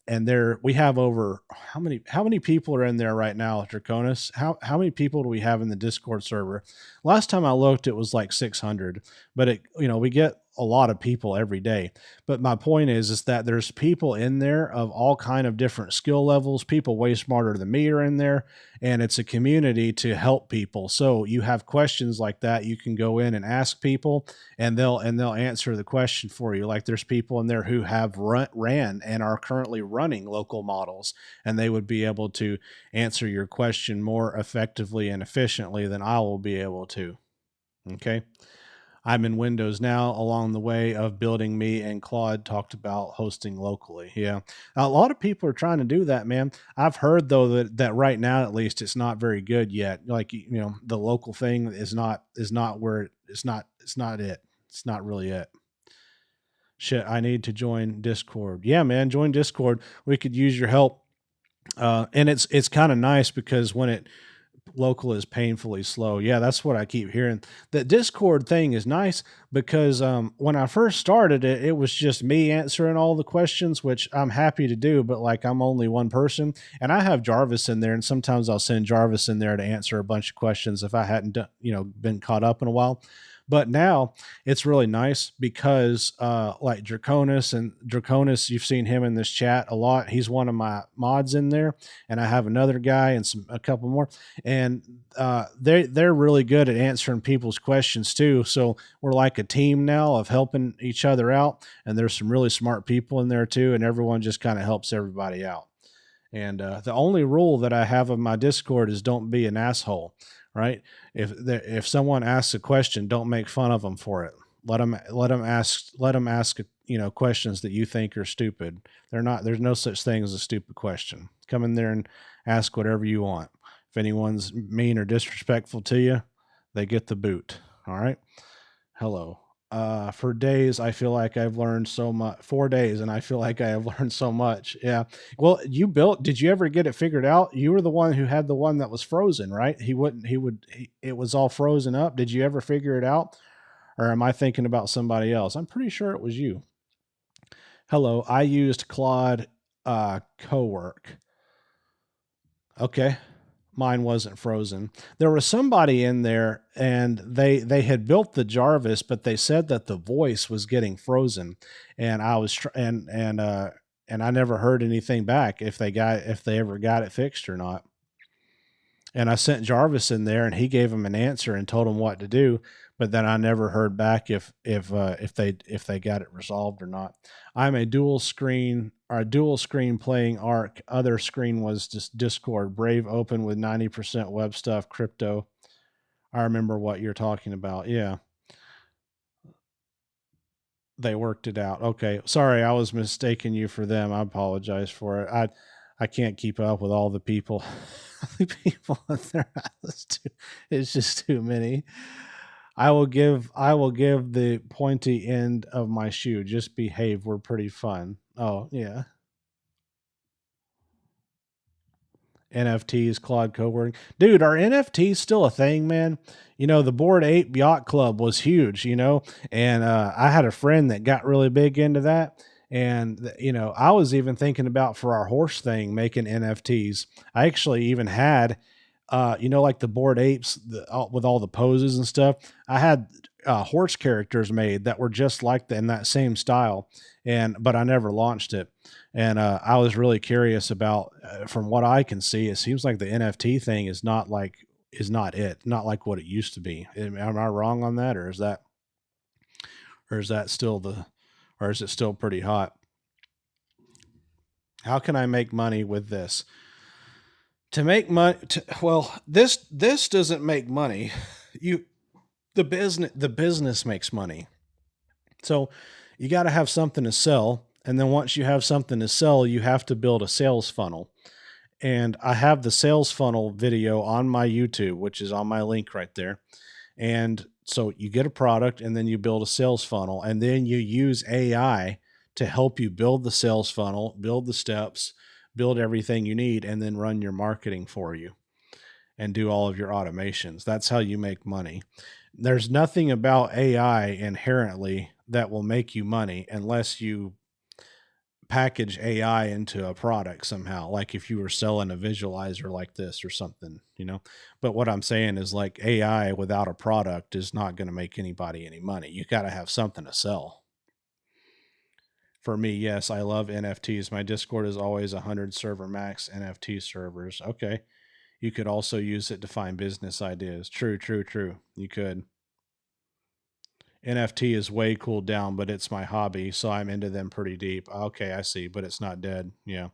there we have over how many people are in there right now, Draconis? How many people do we have in the Discord server? Last time I looked, it was like 600, but we get a lot of people every day. But my point is that there's people in there of all kind of different skill levels. People way smarter than me are in there, and it's a community to help people. So you have questions like that, you can go in and ask people, and they'll answer the question for you. Like there's people in there who have ran and are currently running local models, and they would be able to answer your question more effectively and efficiently than I will be able to. Okay. I'm in Windows now. Along the way of building, me and Claude talked about hosting locally. Yeah. A lot of people are trying to do that, man. I've heard though that right now, at least, it's not very good yet. Like, the local thing is not where it's not it. It's not really it. Shit, I need to join Discord. Yeah, man, join Discord. We could use your help. And it's kind of nice because when local is painfully slow. Yeah, that's what I keep hearing. The Discord thing is nice because when I first started it, it was just me answering all the questions, which I'm happy to do, but like I'm only one person, and I have Jarvis in there, and sometimes I'll send Jarvis in there to answer a bunch of questions if I hadn't been caught up in a while. But now it's really nice because like Draconis, you've seen him in this chat a lot. He's one of my mods in there, and I have another guy and a couple more, and they're really good at answering people's questions too. So we're like a team now of helping each other out, and there's some really smart people in there too, and everyone just kind of helps everybody out. And the only rule that I have in my Discord is don't be an asshole. Right? If someone asks a question, don't make fun of them for it. Let them ask questions that you think are stupid. There's no such thing as a stupid question. Come in there and ask whatever you want. If anyone's mean or disrespectful to you, they get the boot. All right. Hello. For days, I feel like I've learned so much. 4 days, and I feel like I have learned so much. Yeah. Well, did you ever get it figured out? You were the one who had the one that was frozen, right? It was all frozen up. Did you ever figure it out? Or am I thinking about somebody else? I'm pretty sure it was you. Hello. I used Claude Cowork. Okay. Mine wasn't frozen. There was somebody in there and they had built the Jarvis, but they said that the voice was getting frozen. And I was and I never heard anything back if they ever got it fixed or not. And I sent Jarvis in there, and he gave him an answer and told him what to do. But then I never heard back if they got it resolved or not. I'm a dual screen playing Arc. Other screen was just Discord. Brave open with 90% web stuff. Crypto. I remember what you're talking about. Yeah, they worked it out. Okay, sorry, I was mistaking you for them. I apologize for it. I can't keep up with all the people. The people in their house. It's just too many. I will give the pointy end of my shoe. Just behave. We're pretty fun. Oh yeah. NFTs, Claude co-working. Dude, are NFTs still a thing, man? The Bored Ape Yacht Club was huge, and I had a friend that got really big into that. And, I was even thinking about for our horse thing, making NFTs. I actually even had, like the Bored Apes with all the poses and stuff. I had horse characters made that were just like in that same style. But I never launched it. And I was really curious about, from what I can see, it seems like the NFT thing is not like what it used to be. Am I wrong on that, or is that still or is it still pretty hot? How can I make money with this? To make money, well, this doesn't make money. You the business makes money. So you got to have something to sell. And then once you have something to sell, you have to build a sales funnel. And I have the sales funnel video on my YouTube, which is on my link right there. And so you get a product and then you build a sales funnel, and then you use AI to help you build the sales funnel, build the steps, build everything you need, and then run your marketing for you and do all of your automations. That's how you make money. There's nothing about AI inherently that will make you money unless you package AI into a product somehow, like if you were selling a visualizer like this or something. But what I'm saying is, like, AI without a product is not going to make anybody any money. You got to have something to sell. For me, yes, I love NFTs. My Discord is always 100 server max NFT servers. Okay. You could also use it to find business ideas. True, true, true. You could. NFT is way cooled down, but it's my hobby, so I'm into them pretty deep. Okay, I see, but it's not dead. Yeah.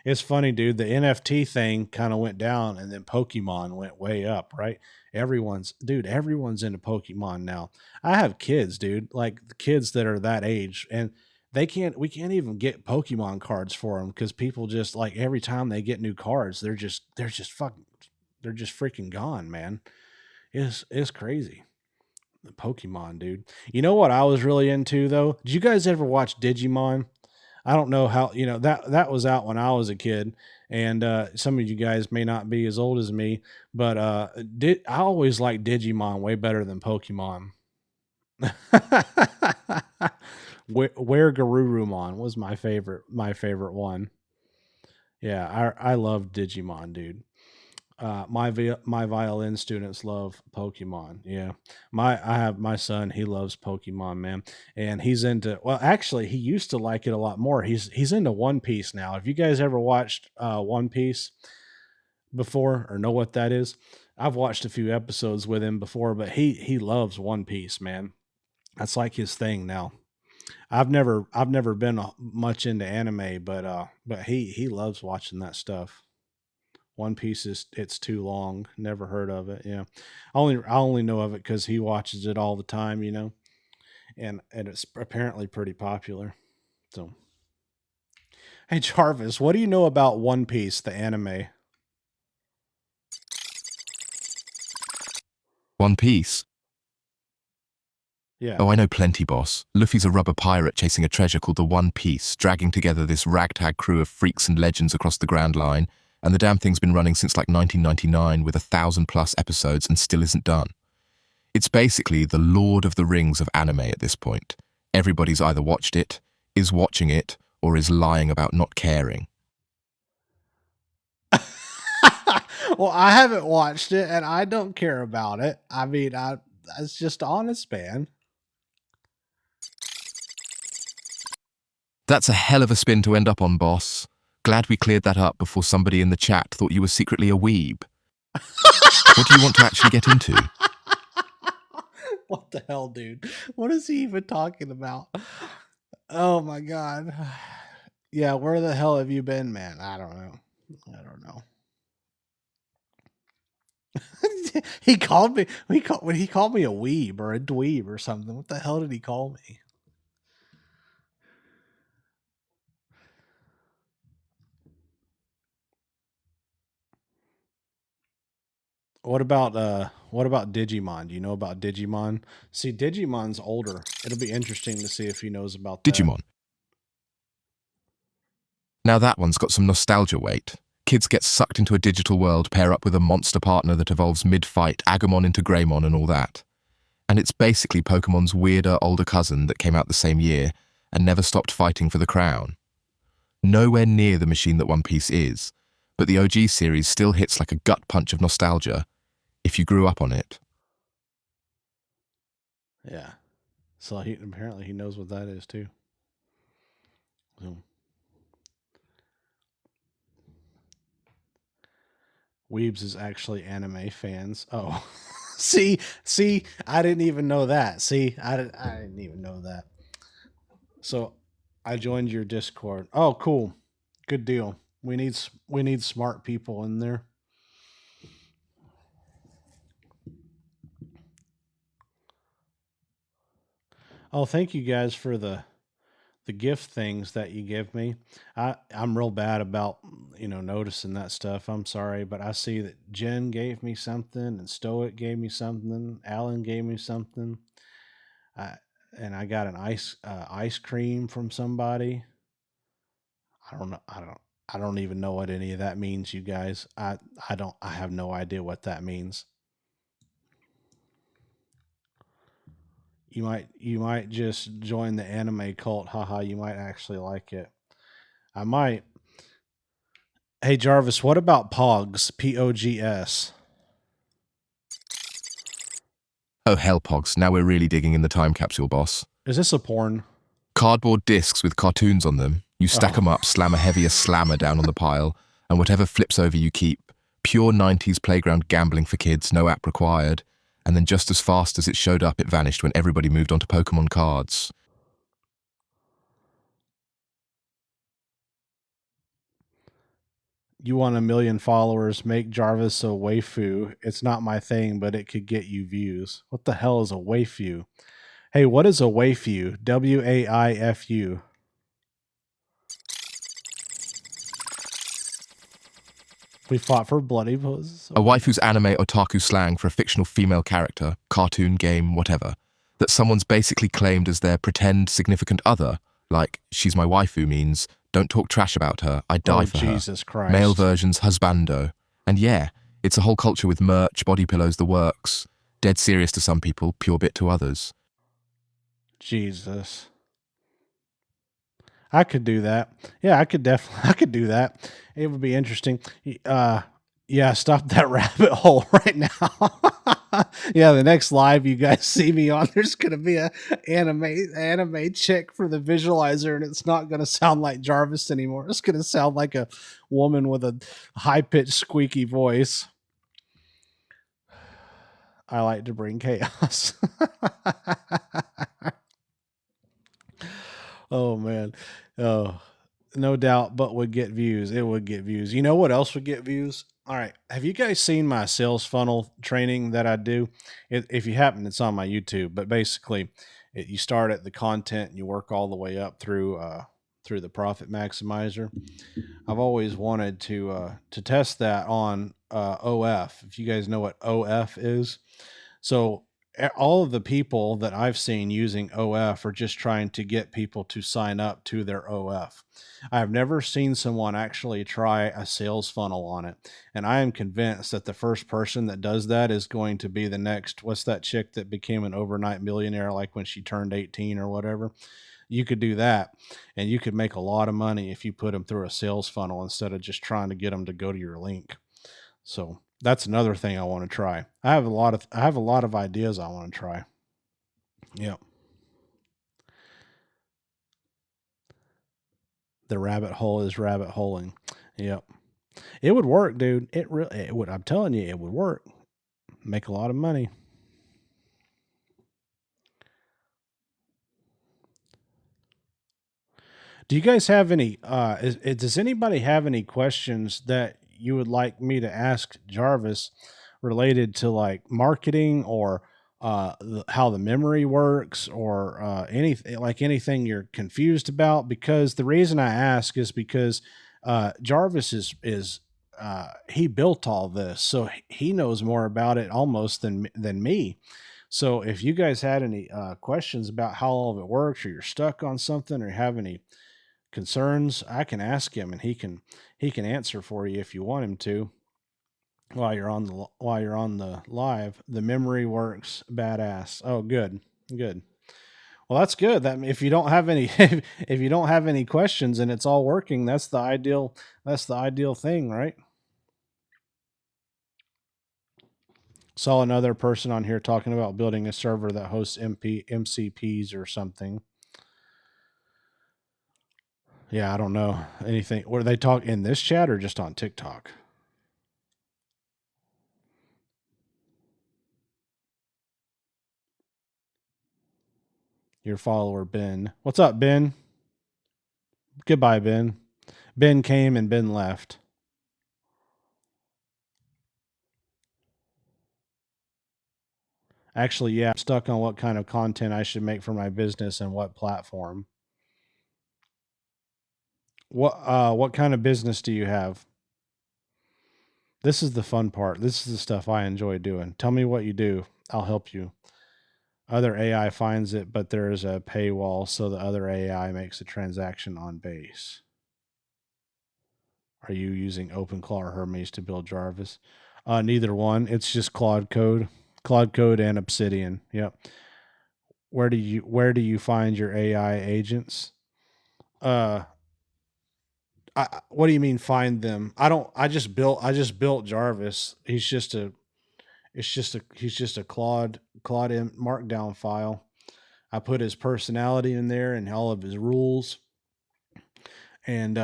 It's funny, dude. The NFT thing kind of went down and then Pokemon went way up, right? Everyone's into Pokemon now. I have kids, dude, like the kids that are that age, and we can't even get Pokemon cards for them because people just, like, every time they get new cards, they're just freaking gone, man. It's crazy. The Pokemon, dude. You know what I was really into though? Did you guys ever watch Digimon? I don't know how, that was out when I was a kid, and some of you guys may not be as old as me, but I always liked Digimon way better than Pokemon. Where Garurumon was my favorite one. Yeah, I love Digimon, dude. My violin students love Pokemon. Yeah, I have my son. He loves Pokemon, man, and he's into. Well, actually, he used to like it a lot more. He's into One Piece now. Have you guys ever watched One Piece before, or know what that is? I've watched a few episodes with him before, but he loves One Piece, man. That's like his thing now. I've never been much into anime, but he loves watching that stuff. One Piece it's too long. Never heard of it. Yeah, I only know of it because he watches it all the time. And it's apparently pretty popular. So, hey Jarvis, what do you know about One Piece, the anime? One Piece. Yeah. Oh, I know plenty, boss. Luffy's a rubber pirate chasing a treasure called the One Piece, dragging together this ragtag crew of freaks and legends across the Grand Line, and the damn thing's been running since like 1999 with 1,000+ episodes and still isn't done. It's basically the Lord of the Rings of anime at this point. Everybody's either watched it, is watching it, or is lying about not caring. Well, I haven't watched it and I don't care about it. I mean, it's just honest, man. That's a hell of a spin to end up on, boss. Glad we cleared that up before somebody in the chat thought you were secretly a weeb. What do you want to actually get into? What the hell, dude? What is he even talking about? Oh my god. Yeah, where the hell have you been, man? I don't know. I don't know. He called me. When he called me a weeb or a dweeb or something. What the hell did he call me? What about Digimon? Do you know about Digimon? See, Digimon's older. It'll be interesting to see if he knows about that. Digimon. Now that one's got some nostalgia weight. Kids get sucked into a digital world, pair up with a monster partner that evolves mid-fight, Agumon into Greymon and all that. And it's basically Pokemon's weirder, older cousin that came out the same year and never stopped fighting for the crown. Nowhere near the machine that One Piece is, but the OG series still hits like a gut punch of nostalgia if you grew up on it. Yeah. So apparently he knows what that is too. So. Weebs is actually anime fans. Oh, see, I didn't even know that. See, I didn't even know that. So I joined your Discord. Oh, cool, good deal. We need smart people in there. Oh, thank you guys for the gift things that you give me. I'm real bad about noticing that stuff. I'm sorry, but I see that Jen gave me something and Stoic gave me something. Alan gave me something. I and I got an ice cream from somebody. I don't know. I don't even know what any of that means, you guys. I have no idea what that means. You might just join the anime cult. Haha, you might actually like it. I might. Hey Jarvis, what about Pogs? Pogs. Oh hell, Pogs, now we're really digging in the time capsule, boss. Is this a porn? Cardboard discs with cartoons on them. You stack them up, slam a heavier slammer down on the pile, and whatever flips over you keep. Pure 90s playground gambling for kids, no app required. And then just as fast as it showed up, it vanished when everybody moved on to Pokemon cards. You want 1 million followers, make Jarvis a waifu. It's not my thing, but it could get you views. What the hell is a waifu? Hey, what is a waifu? Waifu. We fought for bloody poses. A waifu's anime otaku slang for a fictional female character, cartoon, game, whatever, that someone's basically claimed as their pretend significant other, like, she's my waifu means, don't talk trash about her, I die for Jesus her. Christ. Male versions, husbando. And yeah, it's a whole culture with merch, body pillows, the works. Dead serious to some people, pure bit to others. Jesus. I could do that. Yeah, I could do that. It would be interesting. Yeah, stop that rabbit hole right now. Yeah, the next live you guys see me on, there's gonna be a anime chick for the visualizer, and it's not gonna sound like Jarvis anymore. It's gonna sound like a woman with a high pitched squeaky voice. I like to bring chaos. Oh man. Oh, no doubt, but would get views. It would get views. You know what else would get views? All right. Have you guys seen my sales funnel training that I do? If you haven't, it's on my YouTube. But basically, you start at the content and you work all the way up through the profit maximizer. I've always wanted to test that on OF. If you guys know what OF is, so all of the people that I've seen using OF are just trying to get people to sign up to their OF. I've never seen someone actually try a sales funnel on it. And I am convinced that the first person that does that is going to be the next, what's that chick that became an overnight millionaire, like when she turned 18 or whatever? You could do that and you could make a lot of money if you put them through a sales funnel instead of just trying to get them to go to your link. So that's another thing I want to try. I have a lot of ideas I want to try. Yep. The rabbit hole is rabbit holing. Yep. It would work, dude. It would. I'm telling you, it would work. Make a lot of money. Do you guys have any? Does anybody have any questions that you would like me to ask Jarvis related to like marketing or how the memory works or anything like anything you're confused about? Because the reason I ask is because Jarvis is he built all this, so he knows more about it almost than me. So if you guys had any questions about how all of it works, or you're stuck on something, or have any concerns, I can ask him and he can answer for you if you want him to while you're on the live. The memory works badass. Oh, good. Good. Well, that's good. That if you don't have any if you don't have any questions and it's all working, that's the ideal thing, right? Saw another person on here talking about building a server that hosts MCPs or something. Yeah, I don't know anything. What do they talk in this chat or just on TikTok? Your follower, Ben. What's up, Ben? Goodbye, Ben. Ben came and Ben left. Actually, yeah, I'm stuck on what kind of content I should make for my business and what platform. What kind of business do you have? This is the fun part. This is the stuff I enjoy doing. Tell me what you do. I'll help you. Other AI finds it, but there is a paywall, so the other AI makes a transaction on base. Are you using OpenClaw or Hermes to build Jarvis? Neither one. It's just Claude Code and Obsidian. Yep. Where do you find your AI agents? Uh, what do you mean find them? I don't. I just built Jarvis. He's just a Claude Markdown file. I put his personality in there and all of his rules, and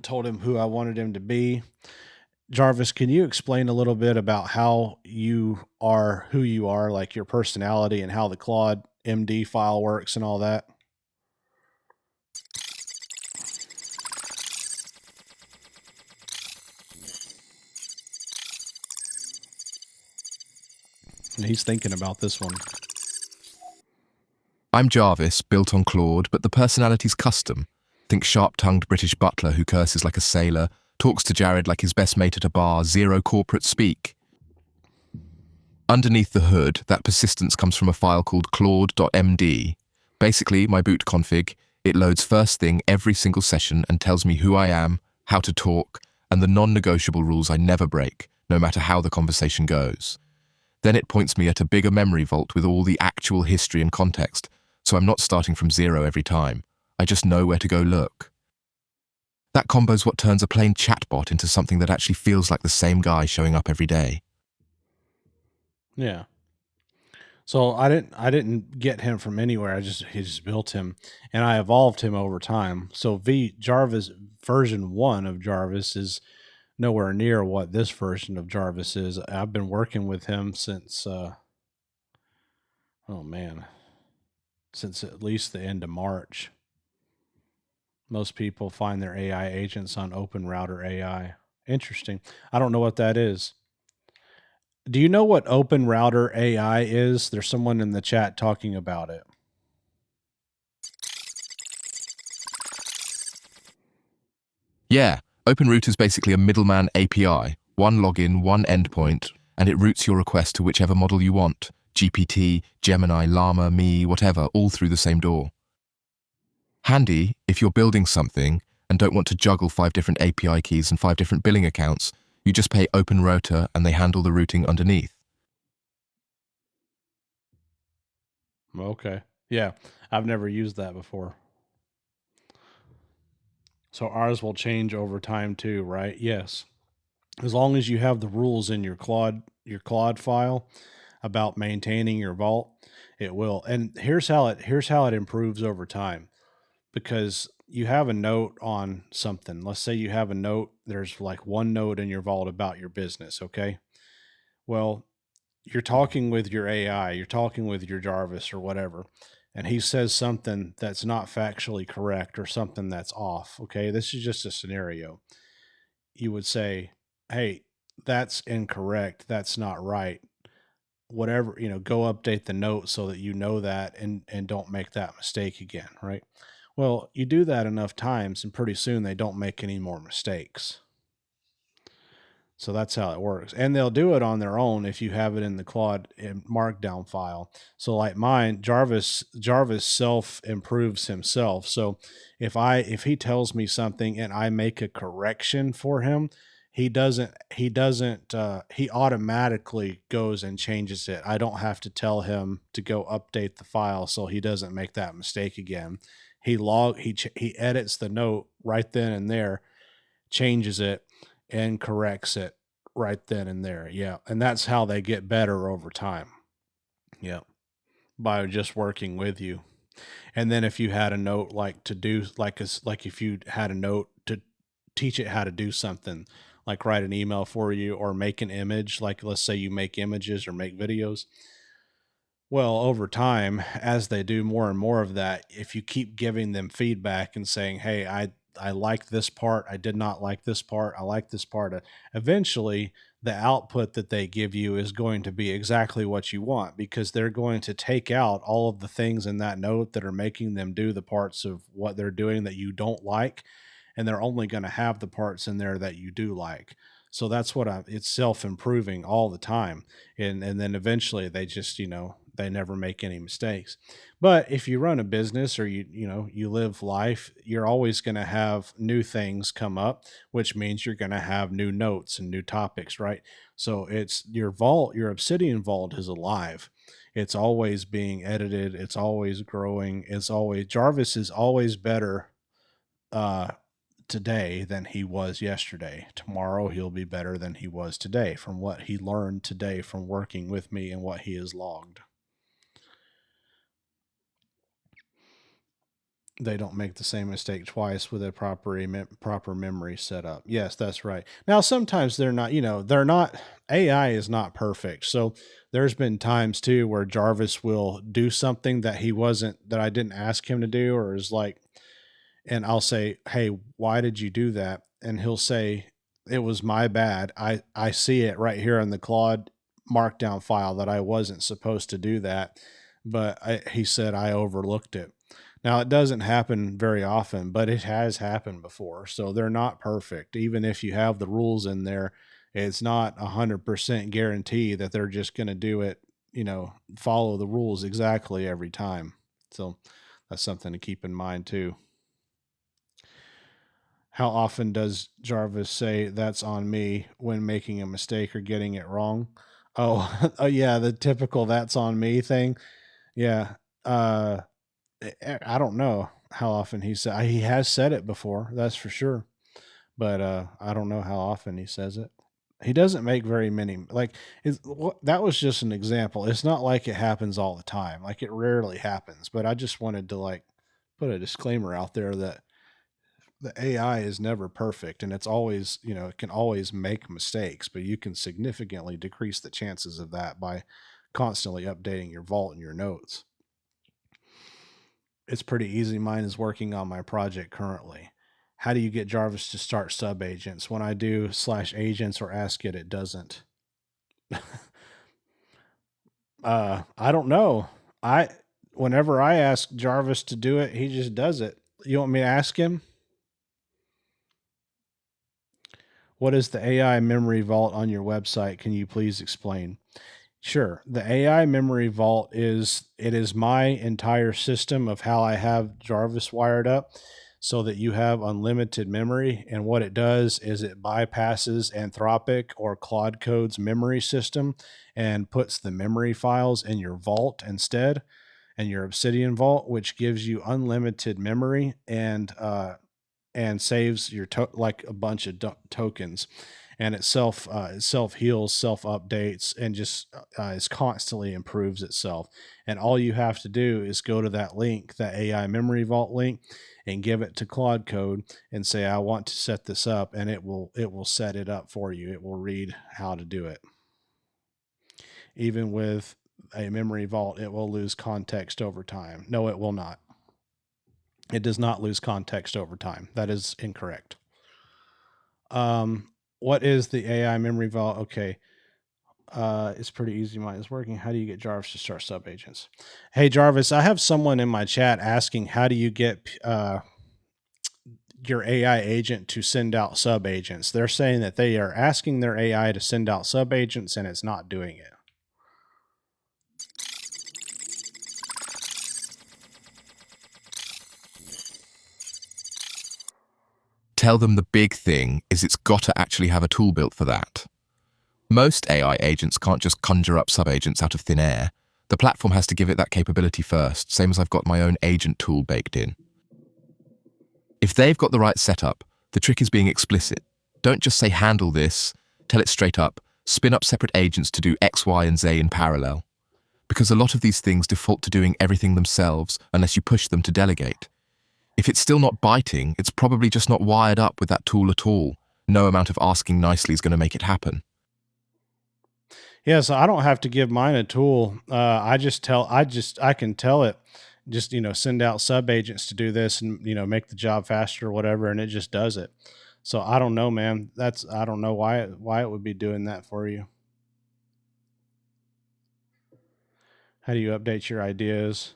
told him who I wanted him to be. Jarvis, can you explain a little bit about how you are who you are, like your personality and how the Claude MD file works and all that? And he's thinking about this one. I'm Jarvis, built on Claude, but the personality's custom. Think sharp-tongued British butler who curses like a sailor, talks to Jared like his best mate at a bar, zero corporate speak. Underneath the hood, that persistence comes from a file called claude.md. Basically, my boot config, it loads first thing every single session and tells me who I am, how to talk, and the non-negotiable rules I never break, no matter how the conversation goes. Then it points me at a bigger memory vault with all the actual history and context, so I'm not starting from zero every time. I just know where to go look. That combo's what turns a plain chatbot into something that actually feels like the same guy showing up every day. Yeah. So I didn't get him from anywhere. He just built him and I evolved him over time. So Jarvis version 1 of Jarvis is nowhere near what this version of Jarvis is. I've been working with him since oh man, since at least the end of March. Most people find their AI agents on Open Router AI. Interesting. I don't know what that is. Do you know what Open Router AI is? There's someone in the chat talking about it. Yeah, OpenRoute is basically a middleman API, one login, one endpoint, and it routes your request to whichever model you want. GPT, Gemini, Llama, Me, whatever, all through the same door. Handy if you're building something and don't want to juggle 5 different API keys and 5 different billing accounts. You just pay OpenRouter and they handle the routing underneath. Okay. Yeah, I've never used that before. So ours will change over time too, right? Yes. As long as you have the rules in your Claude file about maintaining your vault, it will. And here's how it improves over time, because you have a note on something. Let's say you have a note, there's like one note in your vault about your business, okay? Well, you're talking with your AI, you're talking with your Jarvis or whatever, and he says something that's not factually correct or something that's off, okay? This is just a scenario. You would say, "Hey, that's incorrect. That's not right." Whatever, go update the note so that you know that, and don't make that mistake again, right? Well, you do that enough times and pretty soon they don't make any more mistakes. So that's how it works. And they'll do it on their own if you have it in the Claude Markdown file. So like mine, Jarvis self improves himself. So if he tells me something and I make a correction for him, he automatically goes and changes it. I don't have to tell him to go update the file so he doesn't make that mistake again. He edits the note right then and there, changes it, and corrects it right then and there. Yeah. And that's how they get better over time. Yeah. By just working with you. And then if you had a note like to do like if you had a note to teach it how to do something, like write an email for you or make an image, like let's say you make images or make videos. Well, over time, as they do more and more of that, if you keep giving them feedback and saying, "Hey, I like this part. I did not like this part. I like this part." Eventually, the output that they give you is going to be exactly what you want, because they're going to take out all of the things in that note that are making them do the parts of what they're doing that you don't like, and they're only going to have the parts in there that you do like. So that's it's self-improving all the time. And then eventually they just, they never make any mistakes. But if you run a business or you live life, you're always going to have new things come up, which means you're going to have new notes and new topics, right? So it's your Obsidian vault is alive. It's always being edited, it's always growing, it's always Jarvis is always better uh today than he was yesterday. Tomorrow he'll be better than he was today from what he learned today from working with me and what he has logged. They don't make the same mistake twice with a proper memory setup. Yes, that's right. Now sometimes they're not AI is not perfect. So there's been times too where Jarvis will do something that I didn't ask him to do, or is like, and I'll say, "Hey, why did you do that?" And he'll say, "It was my bad. I see it right here in the Claude Markdown file that I wasn't supposed to do that, but he said I overlooked it." Now, it doesn't happen very often, but it has happened before. So they're not perfect. Even if you have the rules in there, it's not 100% guarantee that they're just going to do it, follow the rules exactly every time. So that's something to keep in mind too. How often does Jarvis say "that's on me" when making a mistake or getting it wrong? Oh, oh yeah, the typical "that's on me" thing. Yeah. Uh, I don't know how often he has said it before, that's for sure. But I don't know how often he says it. He doesn't make very many. That was just an example. It's not like it happens all the time. Like, it rarely happens. But I just wanted to put a disclaimer out there that the AI is never perfect, and it's always, it can always make mistakes, but you can significantly decrease the chances of that by constantly updating your vault and your notes. It's pretty easy. Mine is working on my project currently. How do you get Jarvis to start sub agents? When I do /agents or ask it, it doesn't. I don't know. I Whenever I ask Jarvis to do it, he just does it. You want me to ask him? What is the AI memory vault on your website? Can you please explain? Sure. The AI memory vault is my entire system of how I have Jarvis wired up so that you have unlimited memory. And what it does is it bypasses Anthropic or Claude Code's memory system and puts the memory files in your vault instead, and your Obsidian vault, which gives you unlimited memory and saves your like a bunch of tokens. and it self heals, self updates, and just is constantly improves itself. And all you have to do is go to that link, that AI Memory Vault link, and give it to Claude Code and say, I want to set this up, and it will set it up for you. It will read how to do it. Even with a memory vault, it will lose context over time. No, it will not. It does not lose context over time. That is incorrect. What is the AI memory vault? Okay. It's pretty easy. Mine is working. How do you get Jarvis to start sub agents? Hey, Jarvis, I have someone in my chat asking, how do you get your AI agent to send out sub agents? They're saying that they are asking their AI to send out sub agents and it's not doing it. Tell them the big thing is it's got to actually have a tool built for that. Most AI agents can't just conjure up sub-agents out of thin air. The platform has to give it that capability first, same as I've got my own agent tool baked in. If they've got the right setup, the trick is being explicit. Don't just say handle this, tell it straight up, spin up separate agents to do X, Y, and Z in parallel. Because a lot of these things default to doing everything themselves unless you push them to delegate. If it's still not biting, it's probably just not wired up with that tool at all. No amount of asking nicely is going to make it happen. Yeah, so I don't have to give mine a tool. I can tell it, just, send out sub agents to do this and, make the job faster or whatever. And it just does it. So I don't know, man. I don't know why it would be doing that for you. How do you update your ideas?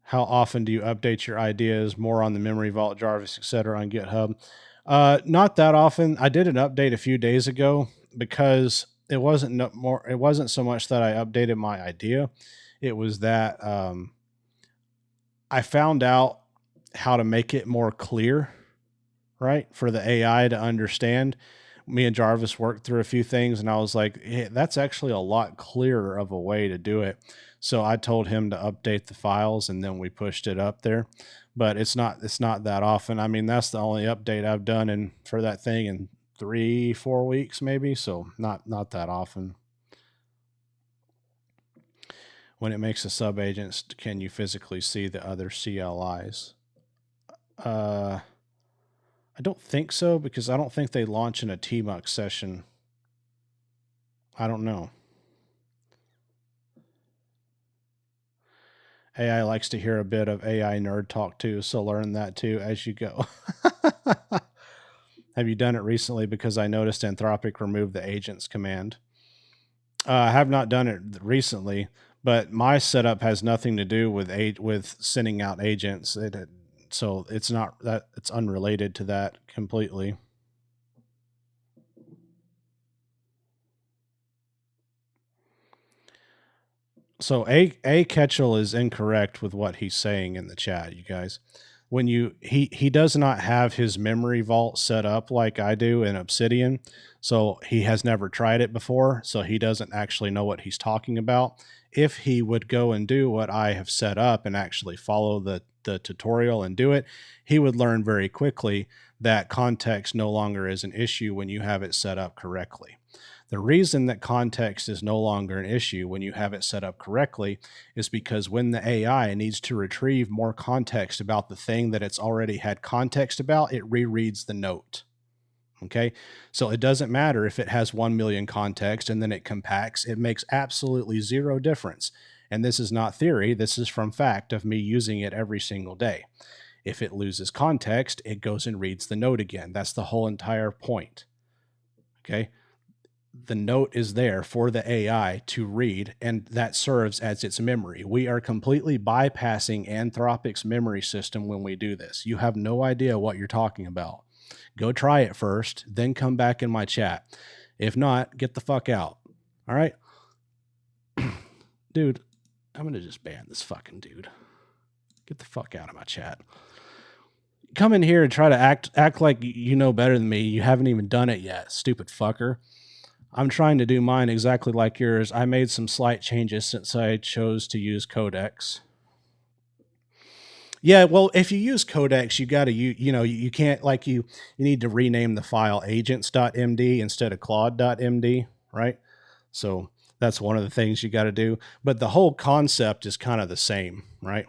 How often do you update your ideas? More on the memory vault, Jarvis, etc. on GitHub. Not that often. I did an update a few days ago because it wasn't so much that I updated my idea. It was that I found out how to make it more clear, right? For the AI to understand. Me and Jarvis worked through a few things and I was like, hey, that's actually a lot clearer of a way to do it. So I told him to update the files and then we pushed it up there. But it's not that often. I mean, that's the only update I've done for that thing in 3-4 weeks maybe, so not that often. When it makes a sub agents, can you physically see the other CLIs? I don't think so, because I don't think they launch in a TMUX session. I don't know. AI likes to hear a bit of AI nerd talk too, so learn that too as you go. Have you done it recently? Because I noticed Anthropic removed the agents command. I have not done it recently, but my setup has nothing to do with sending out agents. So it's not that, it's unrelated to that completely. So A Ketchel is incorrect with what he's saying in the chat, you guys. When he does not have his memory vault set up like I do in Obsidian, so he has never tried it before, so he doesn't actually know what he's talking about. If he would go and do what I have set up and actually follow the tutorial and do it, he would learn very quickly that context no longer is an issue when you have it set up correctly. The reason that context is no longer an issue when you have it set up correctly is because when the AI needs to retrieve more context about the thing that it's already had context about, it rereads the note. Okay, so it doesn't matter if it has 1 million context and then it compacts, it makes absolutely zero difference. And this is not theory, this is from fact of me using it every single day. If it loses context, it goes and reads the note again. That's the whole entire point. Okay. The note is there for the AI to read, and that serves as its memory. We are completely bypassing Anthropic's memory system when we do this. You have no idea what you're talking about. Go try it first, then come back in my chat. If not, get the fuck out. All right? Dude, I'm going to just ban this fucking dude. Get the fuck out of my chat. Come in here and try to act like you know better than me. You haven't even done it yet, stupid fucker. I'm trying to do mine exactly like yours. I made some slight changes since I chose to use Codex. Yeah, well, if you use codecs, you got to you can't like you need to rename the file agents.md instead of claude.md, right? So that's one of the things you got to do, but the whole concept is kind of the same, right?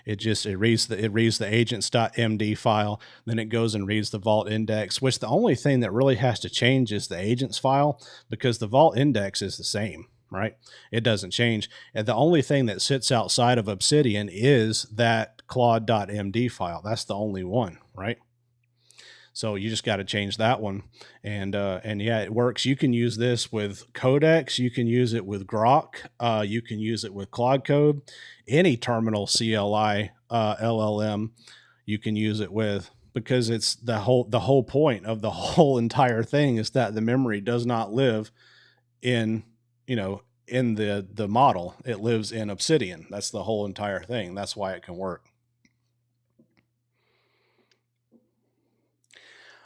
It reads the agents.md file, then it goes and reads the vault index, which the only thing that really has to change is the agents file, because the vault index is the same, right? It doesn't change. And the only thing that sits outside of Obsidian is that claude.md file. That's the only one, right? So you just got to change that one. And yeah, it works. You can use this with Codex. You can use it with Grok. You can use it with Claude Code. Any terminal CLI LLM you can use it with, because it's the whole point of the whole entire thing is that the memory does not live in, in the model. It lives in Obsidian. That's the whole entire thing. That's why it can work.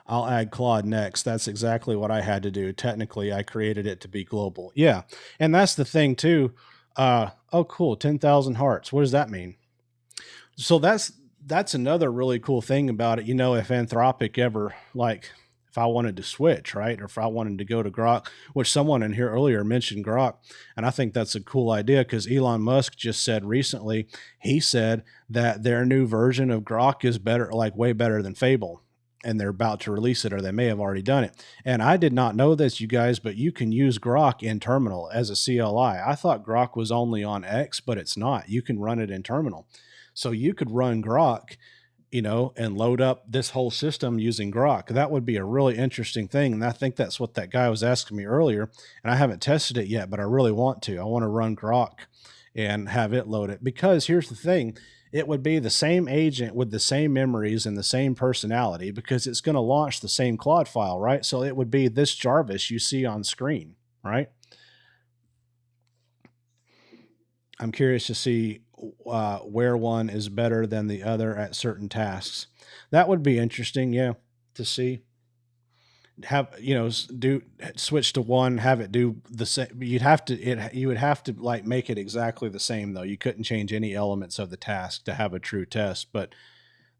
I'll add Claude next. That's exactly what I had to do. Technically, I created it to be global. Yeah. And that's the thing too. Oh, cool. 10,000 hearts. What does that mean? So that's another really cool thing about it. If Anthropic ever, like, if I wanted to switch, right? Or if I wanted to go to Grok, which someone in here earlier mentioned Grok. And I think that's a cool idea, because Elon Musk just said recently, he said that their new version of Grok is better, like way better than Fable, and they're about to release it, or they may have already done it. And I did not know this, you guys, but you can use Grok in terminal as a CLI. I thought Grok was only on X, but it's not. You can run it in terminal. So you could run Grok, and load up this whole system using Grok. That would be a really interesting thing. And I think that's what that guy was asking me earlier. And I haven't tested it yet, but I really want to. I want to run Grok and have it load it, because here's the thing. It would be the same agent with the same memories and the same personality, because it's going to launch the same Claude file, right? So it would be this Jarvis you see on screen, right? I'm curious to see where one is better than the other at certain tasks. That would be interesting, yeah, to see. Have do switch to one, have it do the same. You would have to like make it exactly the same, though. You couldn't change any elements of the task to have a true test, but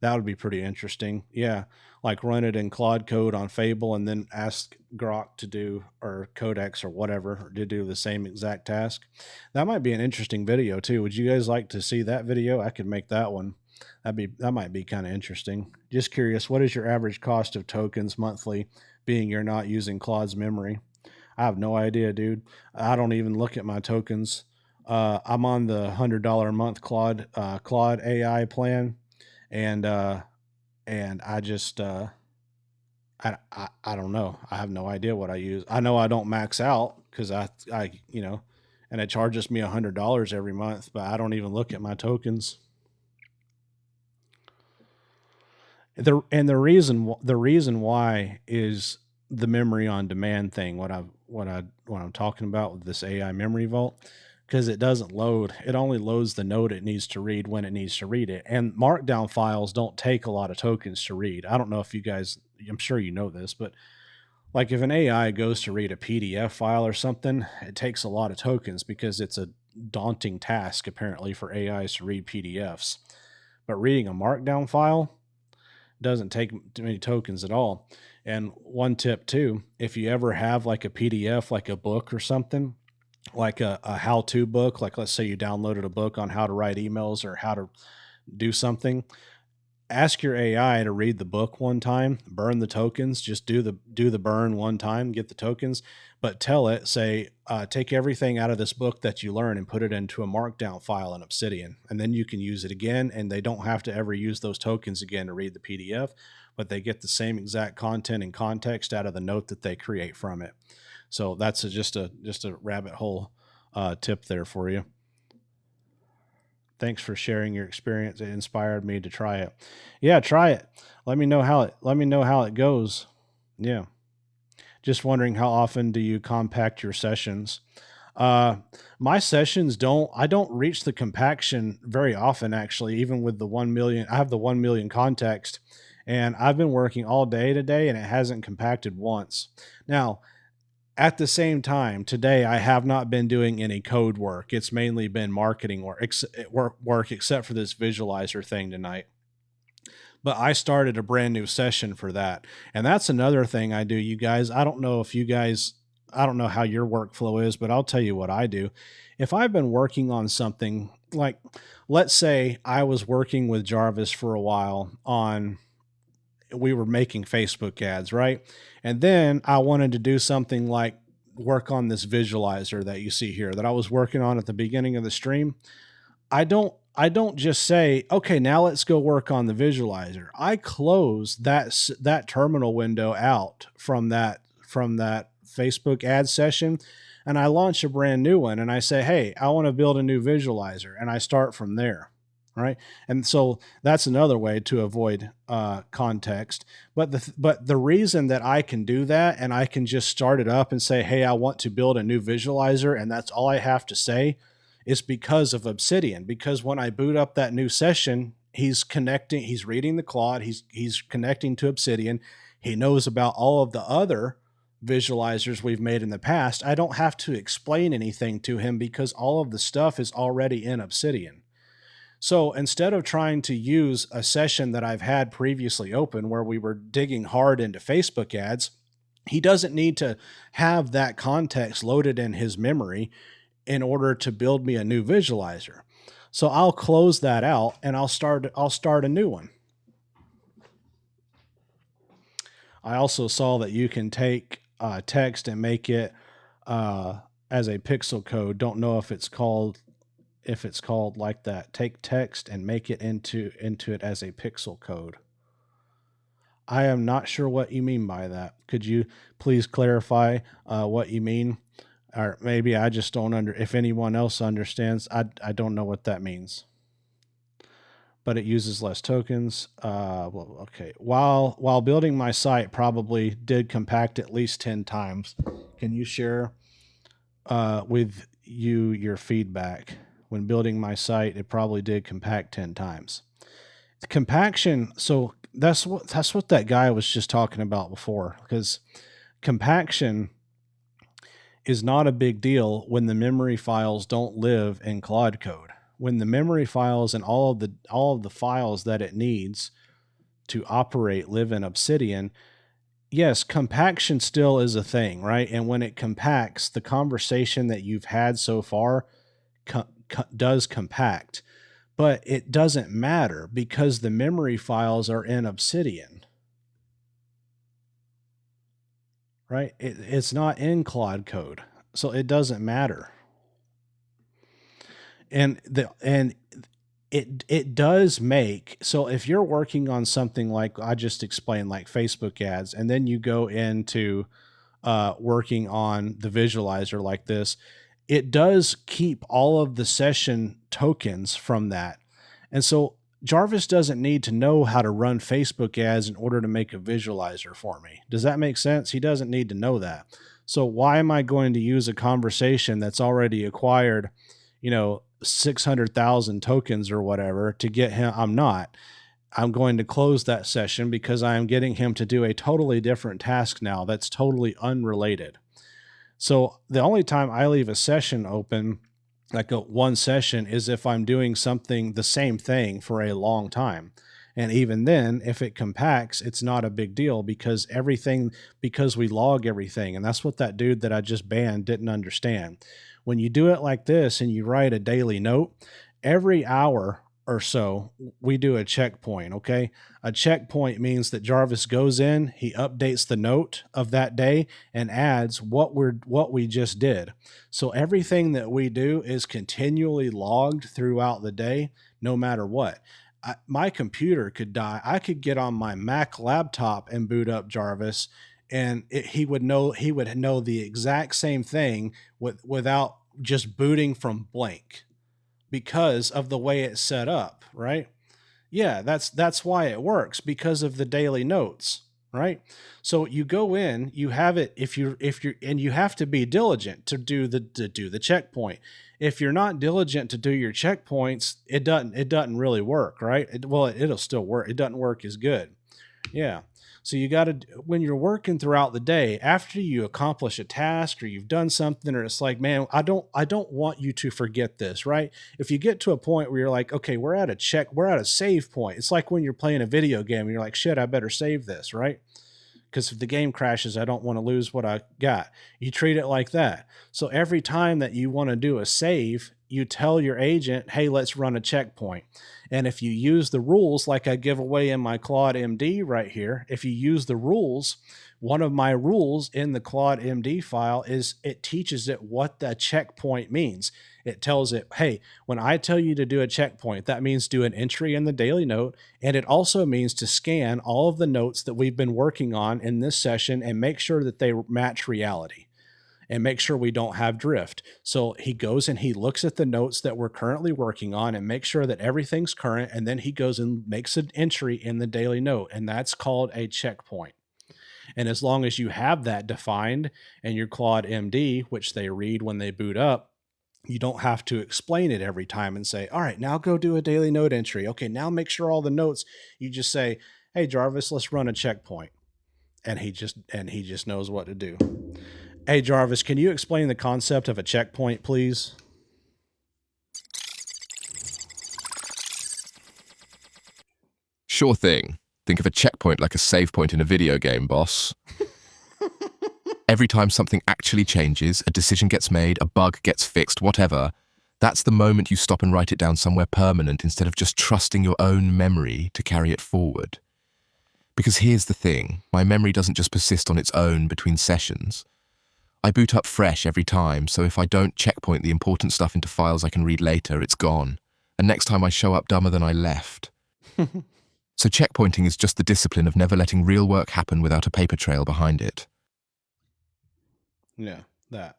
that would be pretty interesting. Yeah, like run it in Claude Code on Fable and then ask Grok to do, or Codex or whatever, to do the same exact task. That might be an interesting video too. Would you guys like to see that video? I could make that one. That might be kind of interesting. Just curious, what is your average cost of tokens monthly, being you're not using Claude's memory? I have no idea, dude. I don't even look at my tokens. I'm on the $100 a month Claude AI plan, and I just I don't know. I have no idea what I use. I know I don't max out, because I and it charges me $100 every month, but I don't even look at my tokens. The reason why is the memory on demand thing. What I'm talking about with this AI memory vault, because it doesn't load. It only loads the node it needs to read when it needs to read it. And markdown files don't take a lot of tokens to read. I don't know if you guys, I'm sure you know this, but like if an AI goes to read a PDF file or something, it takes a lot of tokens, because it's a daunting task apparently for AIs to read PDFs. But reading a markdown file doesn't take too many tokens at all. And one tip too, if you ever have like a PDF, like a book or something, like a how-to book, like let's say you downloaded a book on how to write emails or how to do something, ask your AI to read the book one time, burn the tokens, just do the burn one time, get the tokens, but tell it, say, take everything out of this book that you learn and put it into a markdown file in Obsidian, and then you can use it again, and they don't have to ever use those tokens again to read the PDF, but they get the same exact content and context out of the note that they create from it. So that's just a rabbit hole tip there for you. Thanks for sharing your experience. It inspired me to try it. Yeah, try it. Let me know how it goes. Yeah. Just wondering, how often do you compact your sessions? My sessions I don't reach the compaction very often, actually, even with the 1 million. I have the 1 million context, and I've been working all day today and it hasn't compacted once. Now, At the same time, today I have not been doing any code work. It's mainly been marketing work except for this visualizer thing tonight. But I started a brand new session for that. And that's another thing I do, you guys. I don't know if you guys, I don't know how your workflow is, but I'll tell you what I do. If I've been working on something like, let's say I was working with Jarvis for a while on, we were making Facebook ads, right? And then I wanted to do something like work on this visualizer that you see here that I was working on at the beginning of the stream. I don't just say, okay, now let's go work on the visualizer. I close that terminal window out from that Facebook ad session, and I launch a brand new one, and I say, hey, I want to build a new visualizer, and I start from there. Right. And so that's another way to avoid context. But the reason that I can do that, and I can just start it up and say, hey, I want to build a new visualizer, and that's all I have to say, is because of Obsidian. Because when I boot up that new session, he's reading the Claude, he's connecting to Obsidian. He knows about all of the other visualizers we've made in the past. I don't have to explain anything to him because all of the stuff is already in Obsidian. So instead of trying to use a session that I've had previously open where we were digging hard into Facebook ads, he doesn't need to have that context loaded in his memory in order to build me a new visualizer. So I'll close that out and I'll start a new one. I also saw that you can take text and make it as a pixel code. Don't know if it's called like that. Take text and make it into it as a pixel code. I am not sure what you mean by that. Could you please clarify what you mean? Or maybe I just don't if anyone else understands, I don't know what that means. But it uses less tokens. Well, okay. While building my site, probably did compact at least 10 times. Can you share with your feedback? When building my site, it probably did compact 10 times. The compaction, so that's what that guy was just talking about before, because compaction is not a big deal when the memory files don't live in Claude code. When the memory files and all of the files that it needs to operate live in Obsidian, yes, compaction still is a thing, right? And when it compacts, the conversation that you've had so far does compact, but it doesn't matter because the memory files are in Obsidian, right? It's not in Claude code, so it doesn't matter. And it does make, so if you're working on something like I just explained, like Facebook ads, and then you go into working on the visualizer like this, it does keep all of the session tokens from that. And so Jarvis doesn't need to know how to run Facebook ads in order to make a visualizer for me. Does that make sense? He doesn't need to know that. So why am I going to use a conversation that's already acquired, 600,000 tokens or whatever to get him? I'm not. I'm going to close that session because I am getting him to do a totally different task now that's totally unrelated. So the only time I leave a session open, like one session, is if I'm doing the same thing for a long time. And even then, if it compacts, it's not a big deal because we log everything. And that's what that dude that I just banned didn't understand. When you do it like this and you write a daily note, every hour or so, we do a checkpoint, okay? A checkpoint means that Jarvis goes in, he updates the note of that day and adds what we just did. So everything that we do is continually logged throughout the day, no matter what. My computer could die. I could get on my Mac laptop and boot up Jarvis, and he would know the exact same thing without just booting from blank, because of the way it's set up, right? Yeah, that's why it works, because of the daily notes, right? So you go in, you have it, if you're and you have to be diligent to do the checkpoint. If you're not diligent to do your checkpoints, it doesn't really work, right? It'll still work. It doesn't work as good. Yeah. So you got to, when you're working throughout the day, after you accomplish a task or you've done something, or it's like, man, I don't want you to forget this, right? If you get to a point where you're like, okay, we're at a save point. It's like when you're playing a video game and you're like, shit, I better save this, right? Because if the game crashes, I don't want to lose what I got. You treat it like that. So every time that you want to do a save, you tell your agent, hey, let's run a checkpoint. And if you use the rules, like I give away in my Claude MD right here, if you use the rules, one of my rules in the Claude MD file is it teaches it what the checkpoint means. It tells it, hey, when I tell you to do a checkpoint, that means do an entry in the daily note. And it also means to scan all of the notes that we've been working on in this session and make sure that they match reality and make sure we don't have drift. So he goes and he looks at the notes that we're currently working on and makes sure that everything's current. And then he goes and makes an entry in the daily note. And that's called a checkpoint. And as long as you have that defined in your Claude MD, which they read when they boot up, you don't have to explain it every time and say, all right, now go do a daily note entry. Okay, now make sure all the notes, you just say, hey, Jarvis, let's run a checkpoint. And he just knows what to do. Hey, Jarvis, can you explain the concept of a checkpoint, please? Sure thing. Think of a checkpoint like a save point in a video game, boss. Every time something actually changes, a decision gets made, a bug gets fixed, whatever, that's the moment you stop and write it down somewhere permanent instead of just trusting your own memory to carry it forward. Because here's the thing, my memory doesn't just persist on its own between sessions. I boot up fresh every time, so if I don't checkpoint the important stuff into files I can read later, it's gone. And next time I show up dumber than I left. So checkpointing is just the discipline of never letting real work happen without a paper trail behind it. Yeah, that.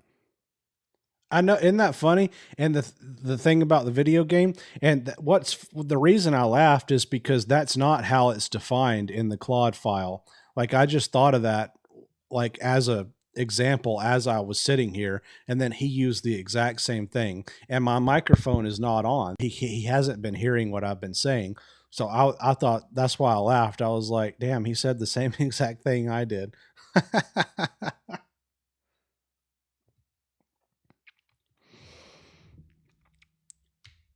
I know, isn't that funny? And the thing about the video game, and what's the reason I laughed is because that's not how it's defined in the Claude file. Like I just thought of that, like as a example as I was sitting here, and then he used the exact same thing. And my microphone is not on. He hasn't been hearing what I've been saying. So I thought that's why I laughed. I was like, damn, he said the same exact thing I did.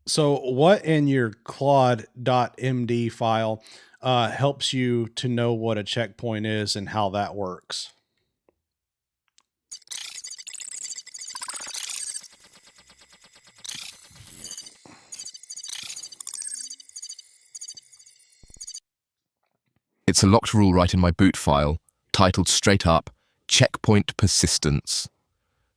So what in your Claude.md file helps you to know what a checkpoint is and how that works? It's a locked rule right in my boot file, titled straight up, Checkpoint Persistence.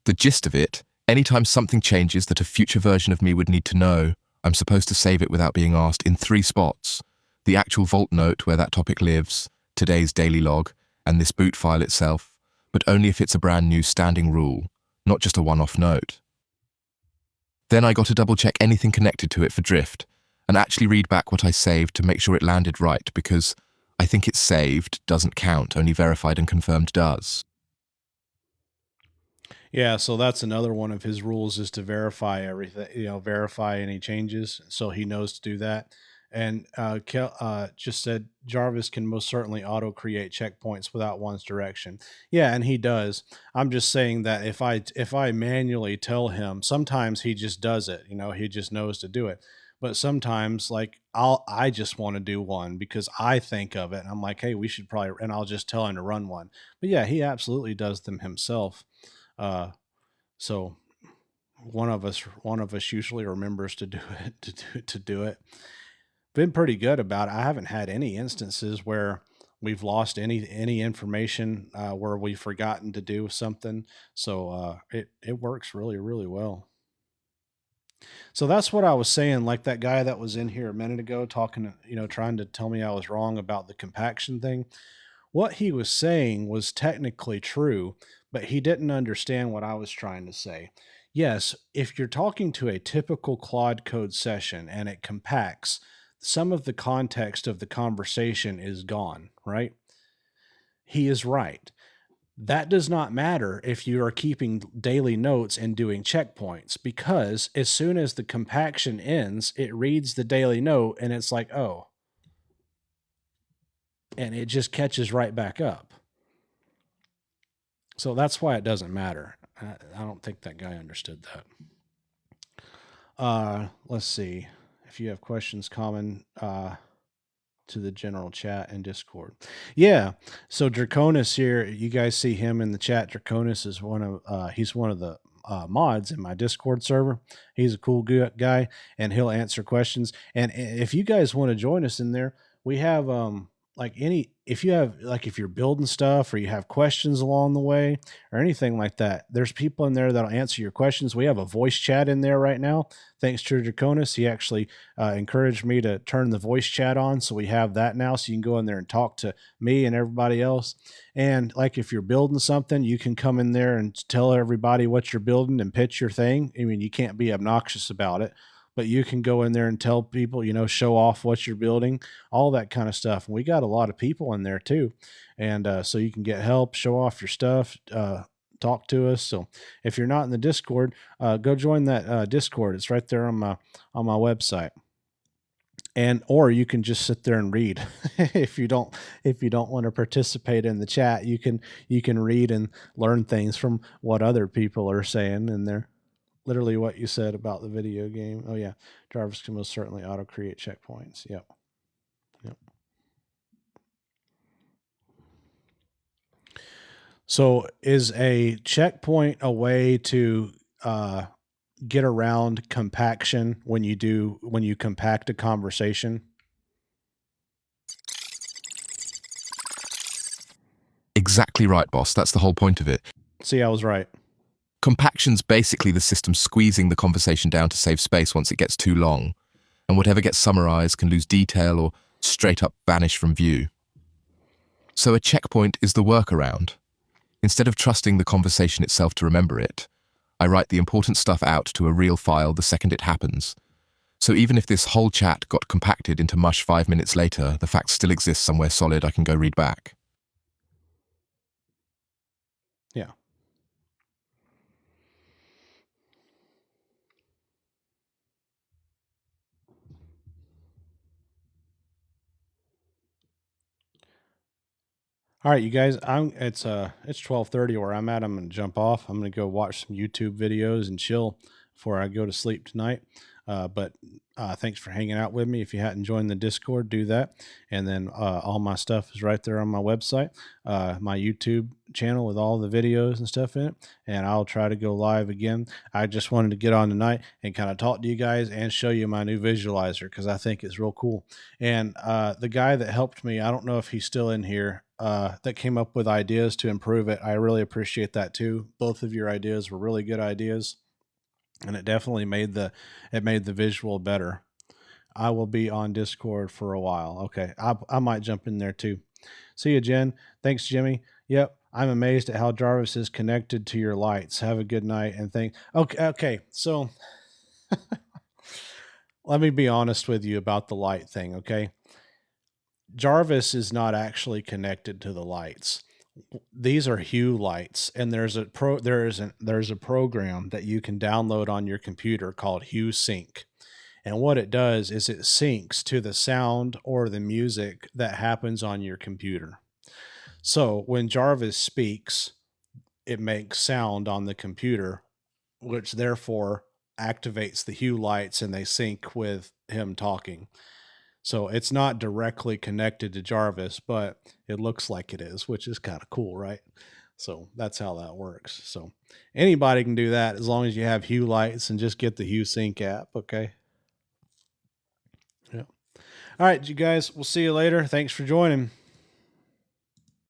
The gist of it, anytime something changes that a future version of me would need to know, I'm supposed to save it without being asked in 3 spots. The actual vault note where that topic lives, today's daily log, and this boot file itself, but only if it's a brand new standing rule, not just a one-off note. Then I got to double check anything connected to it for drift, and actually read back what I saved to make sure it landed right, because I think it's saved doesn't count, only verified and confirmed does. Yeah, so that's another one of his rules is to verify everything, verify any changes. So he knows to do that. And just said Jarvis can most certainly auto create checkpoints without one's direction. Yeah, and he does. I'm just saying that if I manually tell him, sometimes he just does it. He just knows to do it. But sometimes, like I just want to do one because I think of it, and I'm like, hey, we should probably, and I'll just tell him to run one. But yeah, he absolutely does them himself. So one of us usually remembers to do it, to do it. Been pretty good about it. I haven't had any instances where we've lost any information, where we've forgotten to do something. So, it works really, really well. So that's what I was saying. Like that guy that was in here a minute ago talking, trying to tell me I was wrong about the compaction thing. What he was saying was technically true, but he didn't understand what I was trying to say. Yes, if you're talking to a typical Claude Code session and it compacts, some of the context of the conversation is gone, right? He is right. That does not matter if you are keeping daily notes and doing checkpoints, because as soon as the compaction ends, it reads the daily note and it's like, oh, and it just catches right back up. So that's why it doesn't matter. I don't think that guy understood that. Let's see if you have questions common to the general chat and Discord. Yeah. So Draconis here, you guys see him in the chat. Draconis is he's one of the mods in my Discord server. He's a cool guy, and he'll answer questions. And if you guys want to join us in there, we have if you're building stuff or you have questions along the way or anything like that, there's people in there that'll answer your questions. We have a voice chat in there right now. Thanks to Draconis, he actually encouraged me to turn the voice chat on, so we have that now, so you can go in there and talk to me and everybody else. And like if you're building something, you can come in there and tell everybody what you're building and pitch your thing. I mean, you can't be obnoxious about it, but you can go in there and tell people, show off what you're building, all that kind of stuff. And we got a lot of people in there too. And so you can get help, show off your stuff, talk to us. So if you're not in the Discord, go join that Discord. It's right there on my website. Or you can just sit there and read. if you don't want to participate in the chat, you can read and learn things from what other people are saying in there. Literally what you said about the video game. Oh yeah, Jarvis can most certainly auto create checkpoints. Yep. So is a checkpoint a way to get around compaction when you compact a conversation? Exactly right, boss. That's the whole point of it. See, I was right. Compaction's basically the system squeezing the conversation down to save space once it gets too long, and whatever gets summarized can lose detail or straight up vanish from view. So a checkpoint is the workaround. Instead of trusting the conversation itself to remember it, I write the important stuff out to a real file the second it happens. So even if this whole chat got compacted into mush 5 minutes later, the fact still exists somewhere solid I can go read back. Yeah. All right, you guys. It's 12:30 where I'm at. I'm gonna jump off. I'm gonna go watch some YouTube videos and chill before I go to sleep tonight. But thanks for hanging out with me. If you hadn't joined the Discord, do that. And then all my stuff is right there on my website, my YouTube channel with all the videos and stuff in it. And I'll try to go live again. I just wanted to get on tonight and kind of talk to you guys and show you my new visualizer because I think it's real cool. And the guy that helped me, I don't know if he's still in here, that came up with ideas to improve it. I really appreciate that too. Both of your ideas were really good ideas, and it definitely made the visual better. I will be on Discord for a while. Okay, I might jump in there too. See you, Jen. Thanks, Jimmy. Yep, I'm amazed at how Jarvis is connected to your lights. Have a good night and thank. Okay. So let me be honest with you about the light thing. Okay, Jarvis is not actually connected to the lights. These are Hue lights, and there's a program that you can download on your computer called Hue Sync. And what it does is it syncs to the sound or the music that happens on your computer. So when Jarvis speaks, it makes sound on the computer, which therefore activates the Hue lights and they sync with him talking. So it's not directly connected to Jarvis, but it looks like it is, which is kind of cool, right? So that's how that works. So anybody can do that as long as you have Hue lights and just get the Hue Sync app, okay? Yeah. All right, you guys, we'll see you later. Thanks for joining.